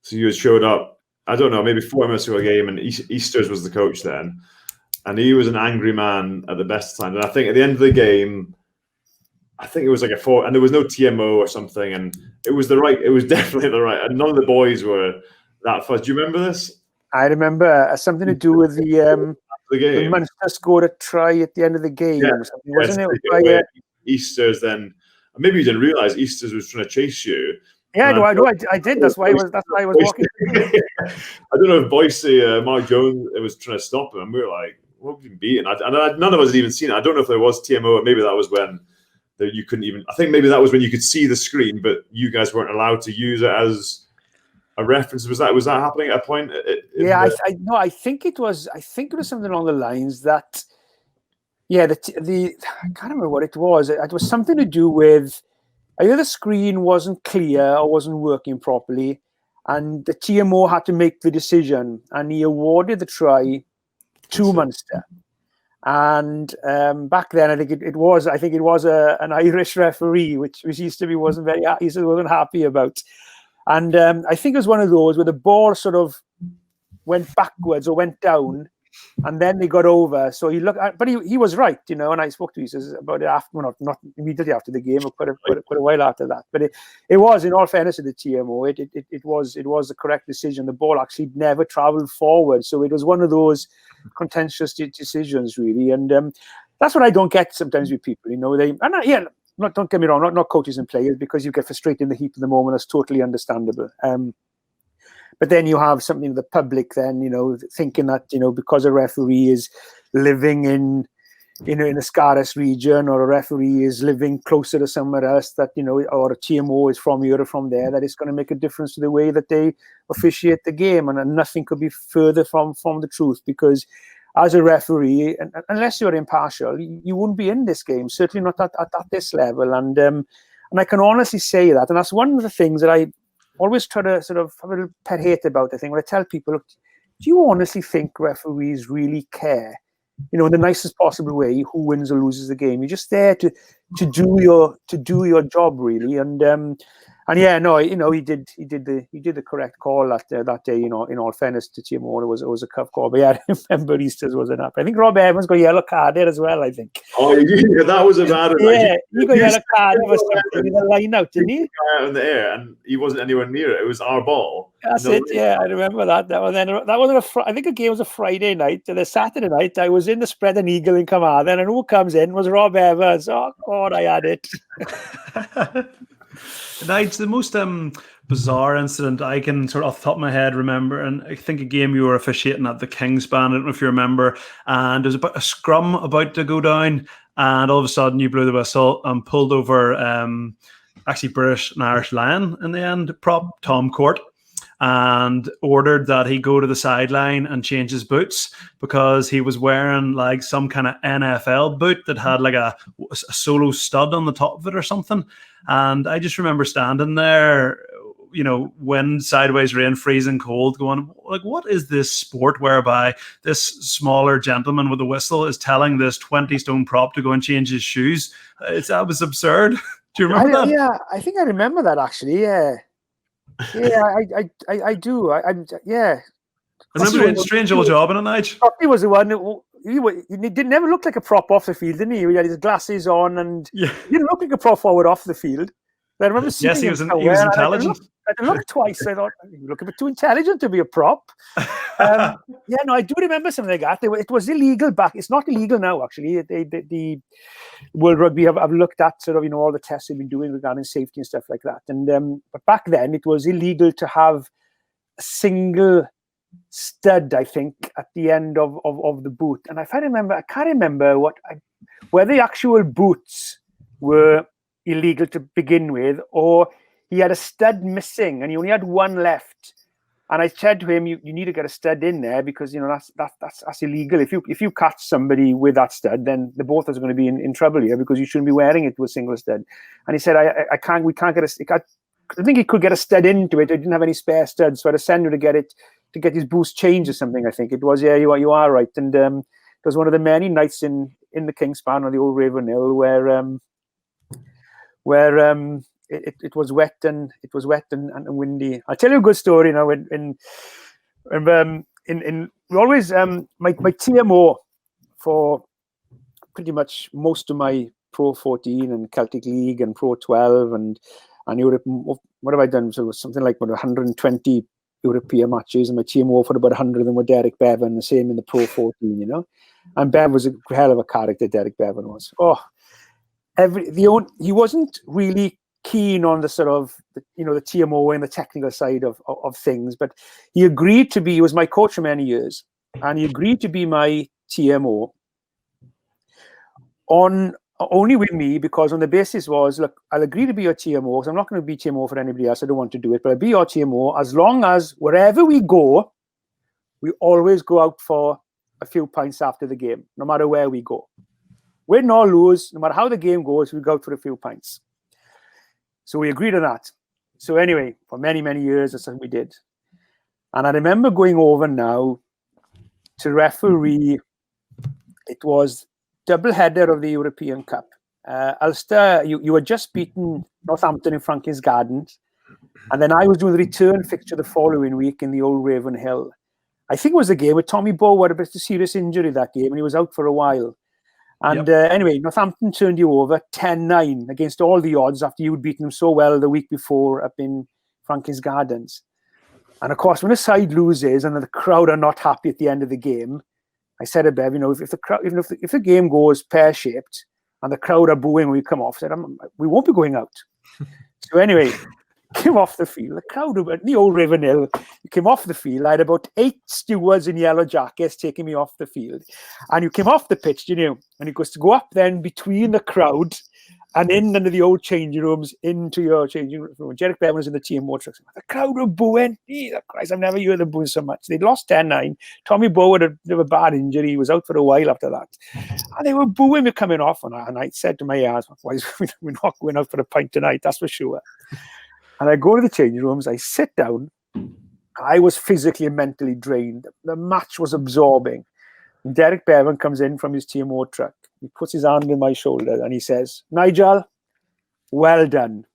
So you had showed up, I don't know, maybe 4 minutes to a game, and Easters was the coach then. And he was an angry man at the best of times. And I think at the end of the game, I think it was like a 4, and there was no TMO or something, and it was definitely the right, and none of the boys were that fussed. Do you remember this? I remember something to do with the game. Munster scored a try at the end of the game or something, wasn't it? Easters then. Maybe you didn't realise Easters was trying to chase you. Yeah, I did. That's why I was walking. I don't know if Boise, Mark Jones, was trying to stop him, and we were like, "What have we been beaten?" None of us had even seen it. I don't know if there was TMO. Maybe that was when you couldn't even. I think maybe that was when you could see the screen, but you guys weren't allowed to use it as a reference. Was that happening at a point? I think it was something along the lines that. Yeah, I can't remember what it was. It was something to do with either the screen wasn't clear or wasn't working properly, and the TMO had to make the decision, and he awarded the try to Munster. And back then, I think it was an Irish referee, which Easterby wasn't happy about. And I think it was one of those where the ball sort of went backwards or went down, and then they got over. So he looked, but he was right, and I spoke to him about it after, not immediately after the game, or quite a while after that. But it was, in all fairness to the TMO, it was the correct decision. The ball actually never travelled forward, so it was one of those contentious decisions, really. And that's what I don't get sometimes with people, don't get me wrong, not coaches and players, because you get frustrated in the heat of the moment. That's totally understandable. But then you have something of the public then, thinking that, because a referee is living in a Scarlets region, or a referee is living closer to somewhere else, that, or a TMO is from here or from there, that it's going to make a difference to the way that they officiate the game. And nothing could be further from the truth, because as a referee, unless you're impartial, you wouldn't be in this game, certainly not at this level. And I can honestly say that. And that's one of the things that I always try to sort of have a little pet hate about the thing, when I tell people, look, do you honestly think referees really care, in the nicest possible way, who wins or loses the game? You're just there to do your job, really. And yeah, no, he did the correct call that day. In all fairness to TMO, it was a tough call. But yeah, I remember Easters wasn't up. I think Rob Evans got a yellow card there as well, I think. Oh, yeah, that was a bad one. Yeah, he got a yellow card or something in the line out, didn't he? Out in the air, and he wasn't anywhere near it. It was our ball. That's it. Yeah, I remember that. That wasn't I think the game was a Friday night. And the Saturday night, I was in the Spread and Eagle in Carmarthen, and who comes in was Rob Evans. Oh God, I had it. It's the most bizarre incident I can sort of off the top of my head remember, and I think a game you were officiating at the Kingspan, I don't know if you remember, and there was a scrum about to go down, and all of a sudden you blew the whistle and pulled over actually British and Irish Lion in the end prop, Tom Court, and ordered that he go to the sideline and change his boots because he was wearing like some kind of NFL boot that had like a solo stud on the top of it or something. And I just remember standing there, you know, wind, sideways rain, freezing cold, going like, what is this sport whereby this smaller gentleman with a whistle is telling this 20-stone prop to go and change his shoes? That was absurd. Do you remember that? Yeah, I think I remember that actually. Yeah. I do. I remember doing a strange old job in it, Nigel. He was the one he didn't never look like a prop off the field, didn't he? He had his glasses on, and he didn't look like a prop forward off the field. But I remember seeing he was intelligent. I looked twice. I thought, you look a bit too intelligent to be a prop. I do remember something like that. It was illegal back. It's not illegal now, actually. The World Rugby have looked at sort of, you know, all the tests they've been doing regarding safety and stuff like that. And but back then it was illegal to have a single stud, I think, at the end of the boot. And if I remember, I can't remember whether the actual boots were illegal to begin with, or he had a stud missing and he only had one left. And I said to him, you need to get a stud in there because, you know, that's illegal. If you catch somebody with that stud, then the both of us are going to be in trouble here because you shouldn't be wearing it with a single stud. And he said, we can't get I think he could get a stud into it. He didn't have any spare studs, so I had to send him to get his boost changed or something. I think it was. Yeah, you are right. And it was one of the many nights in the Kingspan or the old Raven Hill where it was wet and windy. I'll tell you a good story now. We always my TMO for pretty much most of my Pro 14 and Celtic League and Pro 12 and Europe. What have I done? So it was something like 120 European matches, and my TMO for about 100 of them were Derek Bevan, the same in the Pro 14, you know. And Bev was a hell of a character. Derek Bevan was. He wasn't really keen on the sort of, you know, the TMO and the technical side of things, but he agreed to be. He was my coach for many years, and he agreed to be my TMO on only with me because on the basis was, look, I'll agree to be your TMO because I'm not going to be TMO for anybody else. I don't want to do it, but I'll be your TMO as long as wherever we go, we always go out for a few pints after the game, no matter where we go. Win or lose, no matter how the game goes, we go out for a few pints. So we agreed on that. So anyway, for many, many years, that's what we did. And I remember going over now to referee. It was double header of the European Cup. Ulster, you had just beaten Northampton in Franklin's Gardens. And then I was doing the return fixture the following week in the old Raven Hill. I think it was a game with Tommy Bow had a bit of serious injury that game, and he was out for a while. And anyway, Northampton turned you over 10-9 against all the odds after you'd beaten them so well the week before up in Franklin's Gardens. And of course, when a side loses and the crowd are not happy at the end of the game, I said to Bev, you know, if the game goes pear-shaped and the crowd are booing when we come off, I said, we won't be going out. So anyway, came off the field. The crowd in the old Raven Hill came off the field. I had about 8 stewards in yellow jackets taking me off the field. And you came off the pitch, you know, and it goes to go up then between the crowd and in under the old changing rooms into your changing room. Derek Bevan was in the TMO trucks. The crowd were booing. Jesus Christ, I've never heard them booing so much. They'd lost 10-9. Tommy Bow had a bad injury. He was out for a while after that. And they were booing me coming off. And I said to my ass, we're not going out for a pint tonight, that's for sure. And I go to the changing rooms, I sit down. I was physically and mentally drained. The match was absorbing. And Derek Bevan comes in from his TMO truck. He puts his hand on my shoulder and he says, Nigel, well done.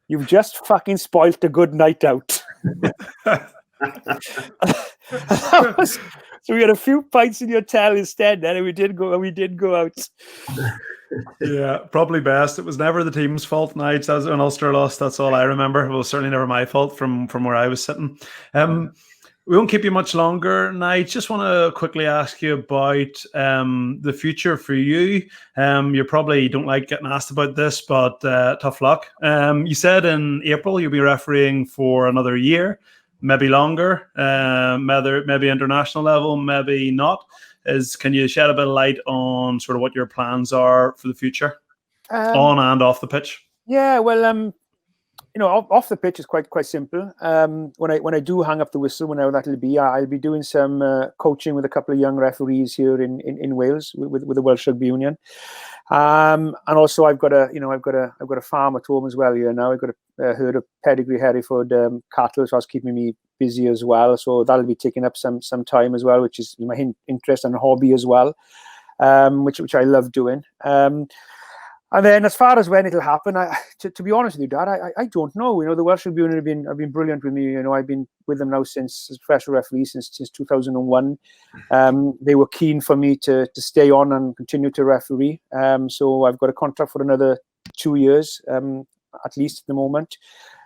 You've just fucking spoilt a good night out. So we had a few pints in your hotel instead then, and we did go out. Yeah, probably best. It was never the team's fault, Nigel. As when Ulster lost, that's all I remember. It was certainly never my fault from where I was sitting. We won't keep you much longer, Nige. Just want to quickly ask you about the future for you. You probably don't like getting asked about this, but tough luck. You said in April you'll be refereeing for another year, maybe longer, maybe international level, maybe not. Can you shed a bit of light on sort of what your plans are for the future, on and off the pitch? Yeah, well, off the pitch is quite simple. When I do hang up the whistle, whenever that'll be, I'll be doing some coaching with a couple of young referees here in Wales with the Welsh Rugby Union, and also I've got a farm at home as well here now. I've got a herd of pedigree Hereford cattle, so that's keeping me busy as well. So that'll be taking up some time as well, which is my interest and hobby as well, which I love doing. And then, as far as when it'll happen, to be honest with you, Dad, I don't know. The Welsh Rugby Union have been brilliant with me. I've been with them now since as professional referee since 2001. They were keen for me to stay on and continue to referee. So I've got a contract for another 2 years, at least at the moment.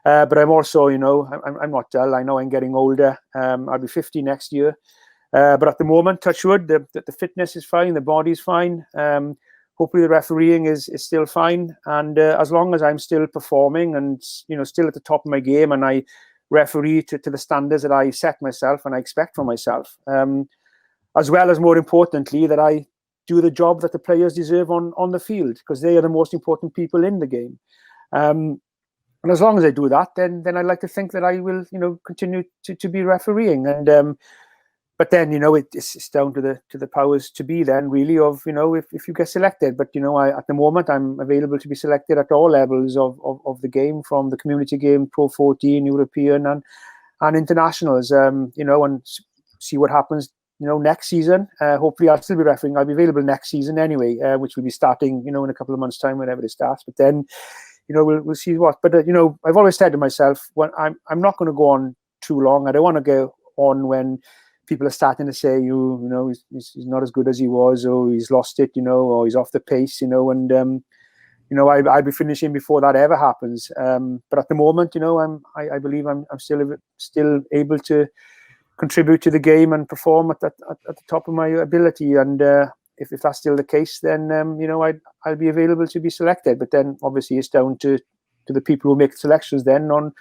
But I'm also, I'm not dull. I know I'm getting older. I'll be 50 next year. But at the moment, touch wood, the fitness is fine, the body's fine. Hopefully the refereeing is still fine, and as long as I'm still performing and still at the top of my game, and I referee to the standards that I set myself and I expect from myself, as well as, more importantly, that I do the job that the players deserve on the field, because they are the most important people in the game. And as long as I do that, then I like to think that I will continue to be refereeing. And but then, it's down to the powers to be then, really, of, if you get selected. But, at the moment, I'm available to be selected at all levels of the game, from the community game, PRO14, European and internationals, and see what happens, next season. Hopefully I'll still be refereeing. I'll be available next season anyway, which will be starting, in a couple of months' time, whenever it starts. But then, we'll see what. But, I've always said to myself, when I'm not going to go on too long. I don't want to go on when people are starting to say, he's not as good as he was, or he's lost it, or he's off the pace, and I'll be finishing before that ever happens. But at the moment, I believe I'm still able to contribute to the game and perform at the top of my ability. And if that's still the case, then I'll be available to be selected. But then obviously it's down to the people who make selections then on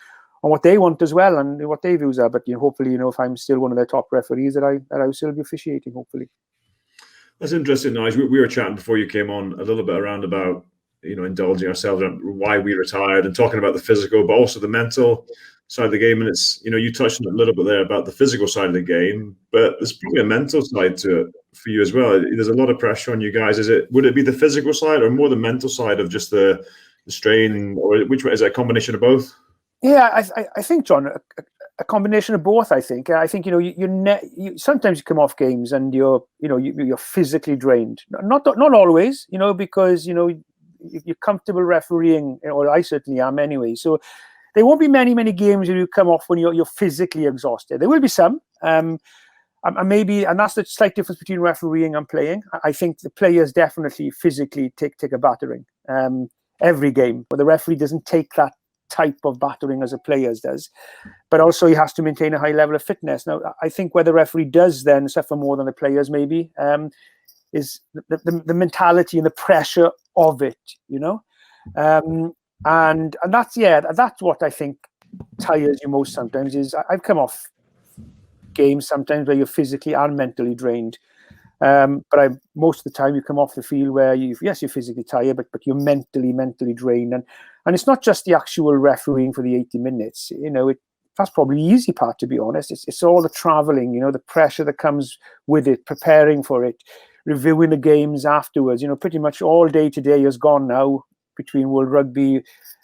what they want as well, and what their views are. But hopefully, if I'm still one of their top referees, that I will still be officiating, hopefully. That's interesting, Nigel. We were chatting before you came on a little bit around about indulging ourselves in why we retired, and talking about the physical, but also the mental side of the game. And it's you touched on it a little bit there about the physical side of the game, but there's probably a mental side to it for you as well. There's a lot of pressure on you guys. Would it be the physical side, or more the mental side of just the strain, or which way is it? A combination of both? Yeah, I think, John, a combination of both. I think you sometimes you come off games and you're physically drained. Not always, because you're comfortable refereeing, or I certainly am anyway. So there won't be many games where you come off when you're physically exhausted. There will be some, and that's the slight difference between refereeing and playing. I think the players definitely physically take a battering every game, but the referee doesn't take that type of battering as a player's does, but also he has to maintain a high level of fitness. Now, I think where the referee does then suffer more than the players maybe is the mentality and the pressure of it, and that's what I think tires you most sometimes. Is I've come off games sometimes where you're physically and mentally drained, but most of the time you come off the field where you're physically tired, but you're mentally drained, and it's not just the actual refereeing for the 80 minutes. That's probably the easy part, to be honest. It's all the traveling, the pressure that comes with it, preparing for it, reviewing the games afterwards. Pretty much all day today has gone now between World Rugby,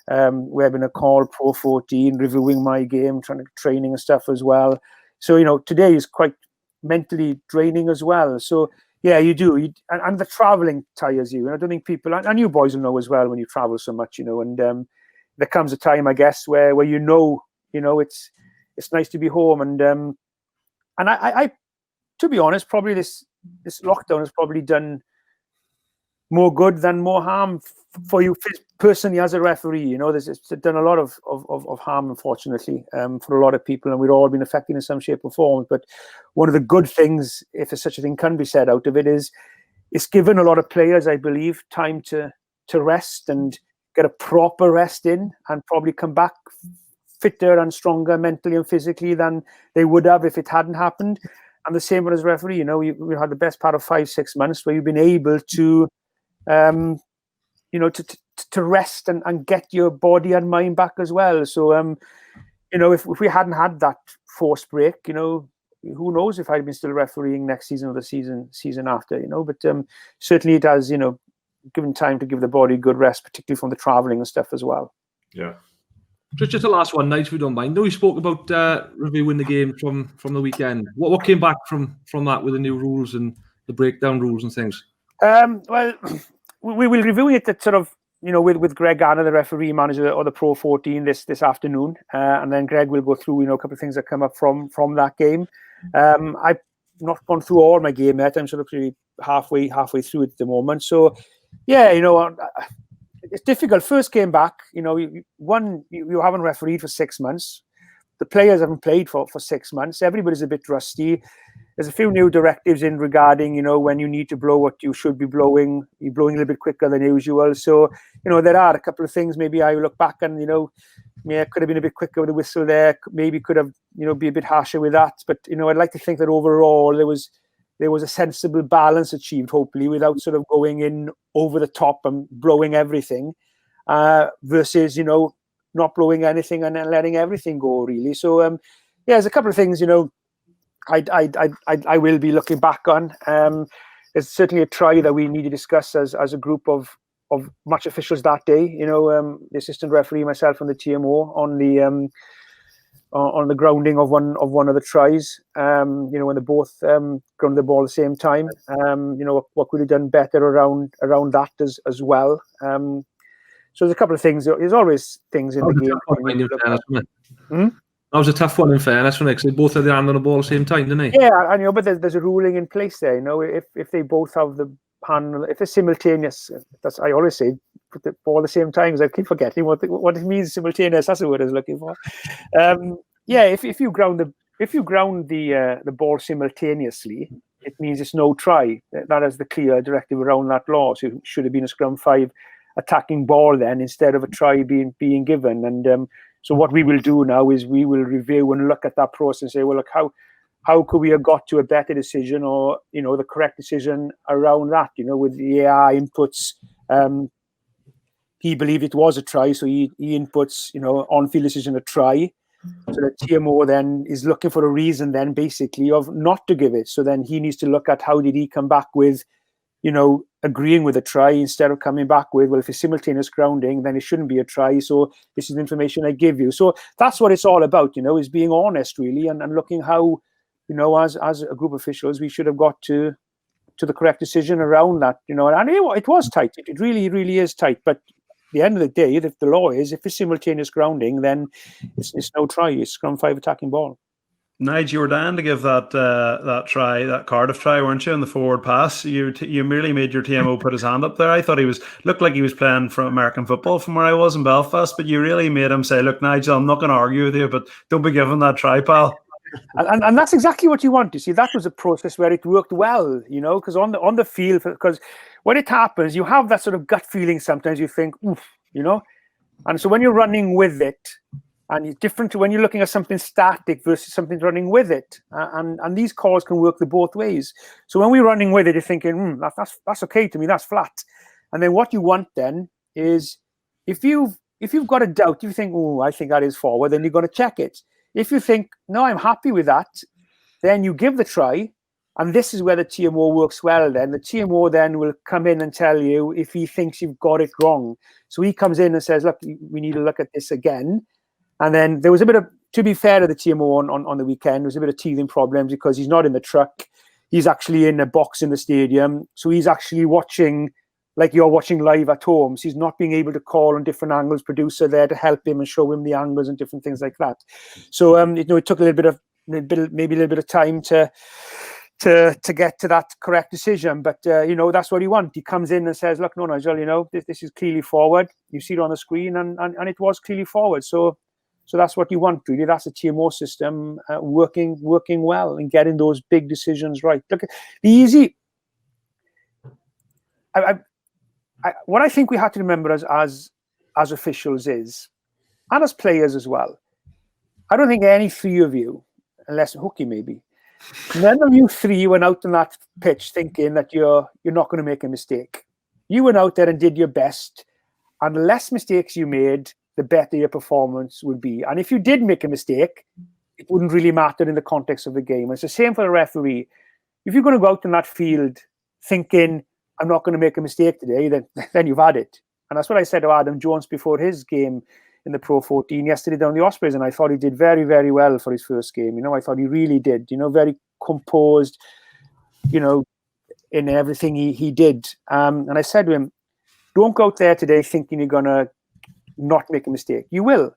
webinar call, PRO14, reviewing my game, training and stuff as well. So, today is quite mentally draining as well. So yeah, you do, and the traveling tires you. And I don't think people, and you boys will know as well, when you travel so much, and there comes a time, I guess, where it's nice to be home. And I to be honest, probably this lockdown has probably done more good than more harm for you personally as a referee. You know, it's done a lot of harm, unfortunately, for a lot of people, and we've all been affected in some shape or form. But one of the good things, if there's such a thing can be said out of it, is it's given a lot of players, I believe, time to rest and get a proper rest in, and probably come back fitter and stronger mentally and physically than they would have if it hadn't happened. And the same as referee, you know, we had the best part of 5-6 months where you've been able to, you know, to rest and get your body and mind back as well. So, you know, if we hadn't had that forced break, you know, who knows if I'd been still refereeing next season or the season after, you know. But certainly it has, you know, given time to give the body good rest, particularly from the travelling and stuff as well. Yeah. Just the last one, Nigel, if you don't mind. I know you spoke about reviewing the game from the weekend. What came back from that with the new rules and the breakdown rules and things? Well, we will review it at sort of, you know, with Greg Anna, the referee manager of the Pro14 this afternoon, and then Greg will go through, you know, a couple of things that come up from that game. I've not gone through all my game yet. I'm sort of pretty halfway through it at the moment. So, yeah, you know, it's difficult. First game back, you know, you haven't refereed for 6 months. The players haven't played for 6 months. Everybody's a bit rusty. There's a few new directives in regarding, you know, when you need to blow what you should be blowing. You're blowing a little bit quicker than usual. So, you know, there are a couple of things maybe I look back and, you know, yeah, could have been a bit quicker with the whistle there. Maybe could have, you know, be a bit harsher with that. But, you know, I'd like to think that overall there was a sensible balance achieved, hopefully, without sort of going in over the top and blowing everything, versus, you know, not blowing anything and then letting everything go, really. So, yeah, there's a couple of things, you know, I will be looking back on. There's certainly a try that we need to discuss as a group of match officials that day. You know, the assistant referee, myself, and the TMO on the grounding of one of the tries. You know, when they both grounded the ball at the same time. You know, what could have done better around that as well. So there's a couple of things. There's always things in the game. That was a tough one in fairness, because they both had their hand on the ball at the same time, didn't they? Yeah, I know, but there's a ruling in place there. You know, if they both have the hand, if it's simultaneous, that's I always say put the ball at the same time, because I keep forgetting what it means simultaneous. That's the word I was looking for. Yeah, if you ground the ball simultaneously, it means it's no try. That is the clear directive around that law. So it should have been a scrum 5 attacking ball then instead of a try being given. And so what we will do now is we will review and look at that process and say, well, look, how could we have got to a better decision, or, you know, the correct decision around that, you know, with the AI inputs. He believed it was a try, so he inputs, you know, on-field decision a try. So the TMO then is looking for a reason then basically of not to give it. So then he needs to look at how did he come back with, you know, agreeing with a try instead of coming back with, well, if it's simultaneous grounding, then it shouldn't be a try. So this is the information I give you. So that's what it's all about, you know, is being honest really and looking how, you know, as a group of officials, we should have got to the correct decision around that, you know. And it was tight. It really, really is tight. But at the end of the day, if the law is, if it's simultaneous grounding, then it's no try. It's scrum 5 attacking ball. Nigel, you were dying to give that try, that Cardiff try, weren't you, in the forward pass? You merely made your TMO put his hand up there. I thought looked like he was playing for American football from where I was in Belfast, but you really made him say, look, Nigel, I'm not going to argue with you, but don't be giving that try, pal. And that's exactly what you want to see. That was a process where it worked well, you know, because on the field, because when it happens, you have that sort of gut feeling sometimes. You think, oof, you know, and so when you're running with it, and it's different to when you're looking at something static versus something running with it. And these calls can work the both ways. So when we're running with it, you're thinking, that's okay to me, that's flat. And then what you want then is, if you've got a doubt, you think, oh, I think that is forward, then you've got to check it. If you think, no, I'm happy with that, then you give the try. And this is where the TMO works well then. The TMO then will come in and tell you if he thinks you've got it wrong. So he comes in and says, look, we need to look at this again. And then there was a bit of, to be fair to the TMO on the weekend, there was a bit of teething problems because he's not in the truck. He's actually in a box in the stadium. So he's actually watching like you're watching live at home. So he's not being able to call on different angles, producer there to help him and show him the angles and different things like that. So, you know, it took maybe a little bit of time to to get to that correct decision. But you know, that's what he wants. He comes in and says, "Look, no, Nigel, you know, this is clearly forward. You see it on the screen, and it was clearly forward. So that's what you want, really. That's a TMO system working well and getting those big decisions right. Look, the easy. What I think we have to remember as officials is, and as players as well, I don't think any three of you, unless Hooky maybe, none of you three went out on that pitch thinking that you're not going to make a mistake. You went out there and did your best, and the less mistakes you made, the better your performance would be. And if you did make a mistake, it wouldn't really matter in the context of the game. It's the same for the referee. If you're going to go out on that field thinking, I'm not going to make a mistake today, then you've had it. And that's what I said to Adam Jones before his game in the Pro14 yesterday down the Ospreys, and I thought he did very, very well for his first game. You know, I thought he really did. You know, very composed, you know, in everything he did. And I said to him, don't go out there today thinking you're going to not make a mistake. You will.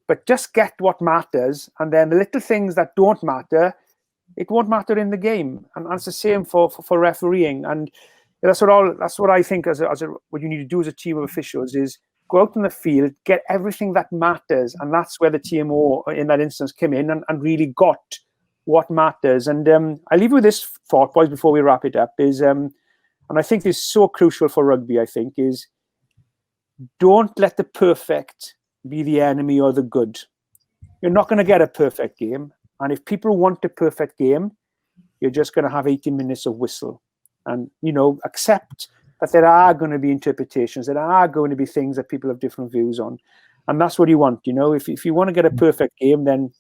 But just get what matters, and then the little things that don't matter, it won't matter in the game. And that's the same for refereeing. And that's what I think what you need to do as a team of officials is go out in the field, get everything that matters, and that's where the TMO in that instance came in and really got what matters. And I leave you with this thought, boys, before we wrap it up, is and I think this is so crucial for rugby, I think, is don't let the perfect be the enemy or the good. You're not going to get a perfect game, and if people want a perfect game, you're just going to have 80 minutes of whistle. And, you know, accept that there are going to be interpretations, there are going to be things that people have different views on. And that's what you want, you know. If you want to get a perfect game, then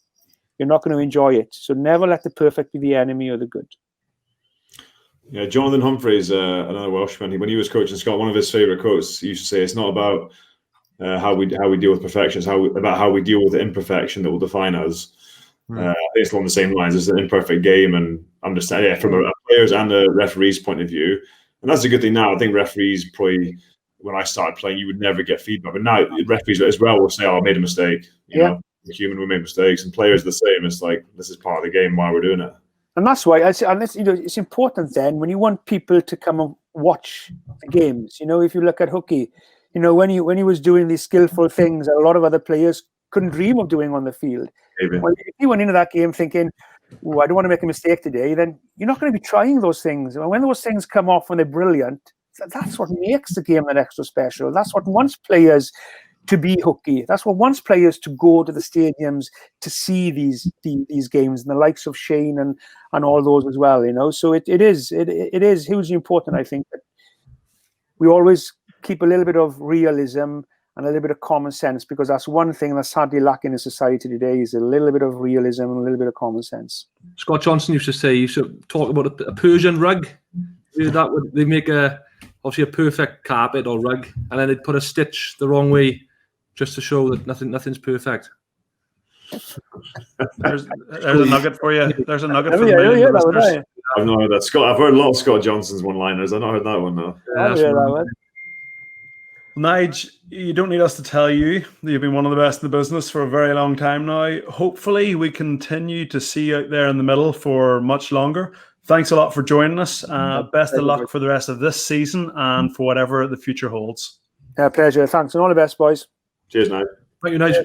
you're not going to enjoy it. So never let the perfect be the enemy or the good. Yeah, Jonathan Humphreys, another Welshman, when he was coaching Scotland, one of his favourite quotes, he used to say, it's not about how we deal with perfection, it's about how we deal with the imperfection that will define us. I think it's along the same lines. It's an imperfect game, and understand from a players and a referee's point of view. And that's a good thing now. I think referees probably, when I started playing, you would never get feedback. But now referees as well will say, "Oh, I made a mistake." You know, we're human, we make mistakes, and players are the same. It's like, this is part of the game. Why we're doing it. And that's why, it's important then when you want people to come and watch the games. You know, if you look at Hooky, you know, when he was doing these skillful things that a lot of other players couldn't dream of doing on the field. Well, if you went into that game thinking, "Oh, I don't want to make a mistake today," then you're not going to be trying those things. And when those things come off when they're brilliant, that's what makes the game that extra special. That's what wants players to be Hooky. That's what wants players to go to the stadiums to see these games, and the likes of Shane and all those as well. You know, so it is hugely important. I think that we always keep a little bit of realism and a little bit of common sense, because that's one thing that's sadly lacking in society today, is a little bit of realism and a little bit of common sense. Scott Johnson used to say, you should talk about a Persian rug. That they make obviously a perfect carpet or rug, and then they'd put a stitch the wrong way just to show that nothing's perfect. There's a nugget for you. There's a nugget for you. I've not heard that. I've heard a lot of Scott Johnson's one-liners. I've not heard that one though. Nige, you don't need us to tell you that you've been one of the best in the business for a very long time now. Hopefully we continue to see you out there in the middle for much longer. Thanks a lot for joining us. Best of luck for the rest of this season and for whatever the future holds. Pleasure. Thanks, and all the best, boys. Cheers, Nige. Thank you, Nige.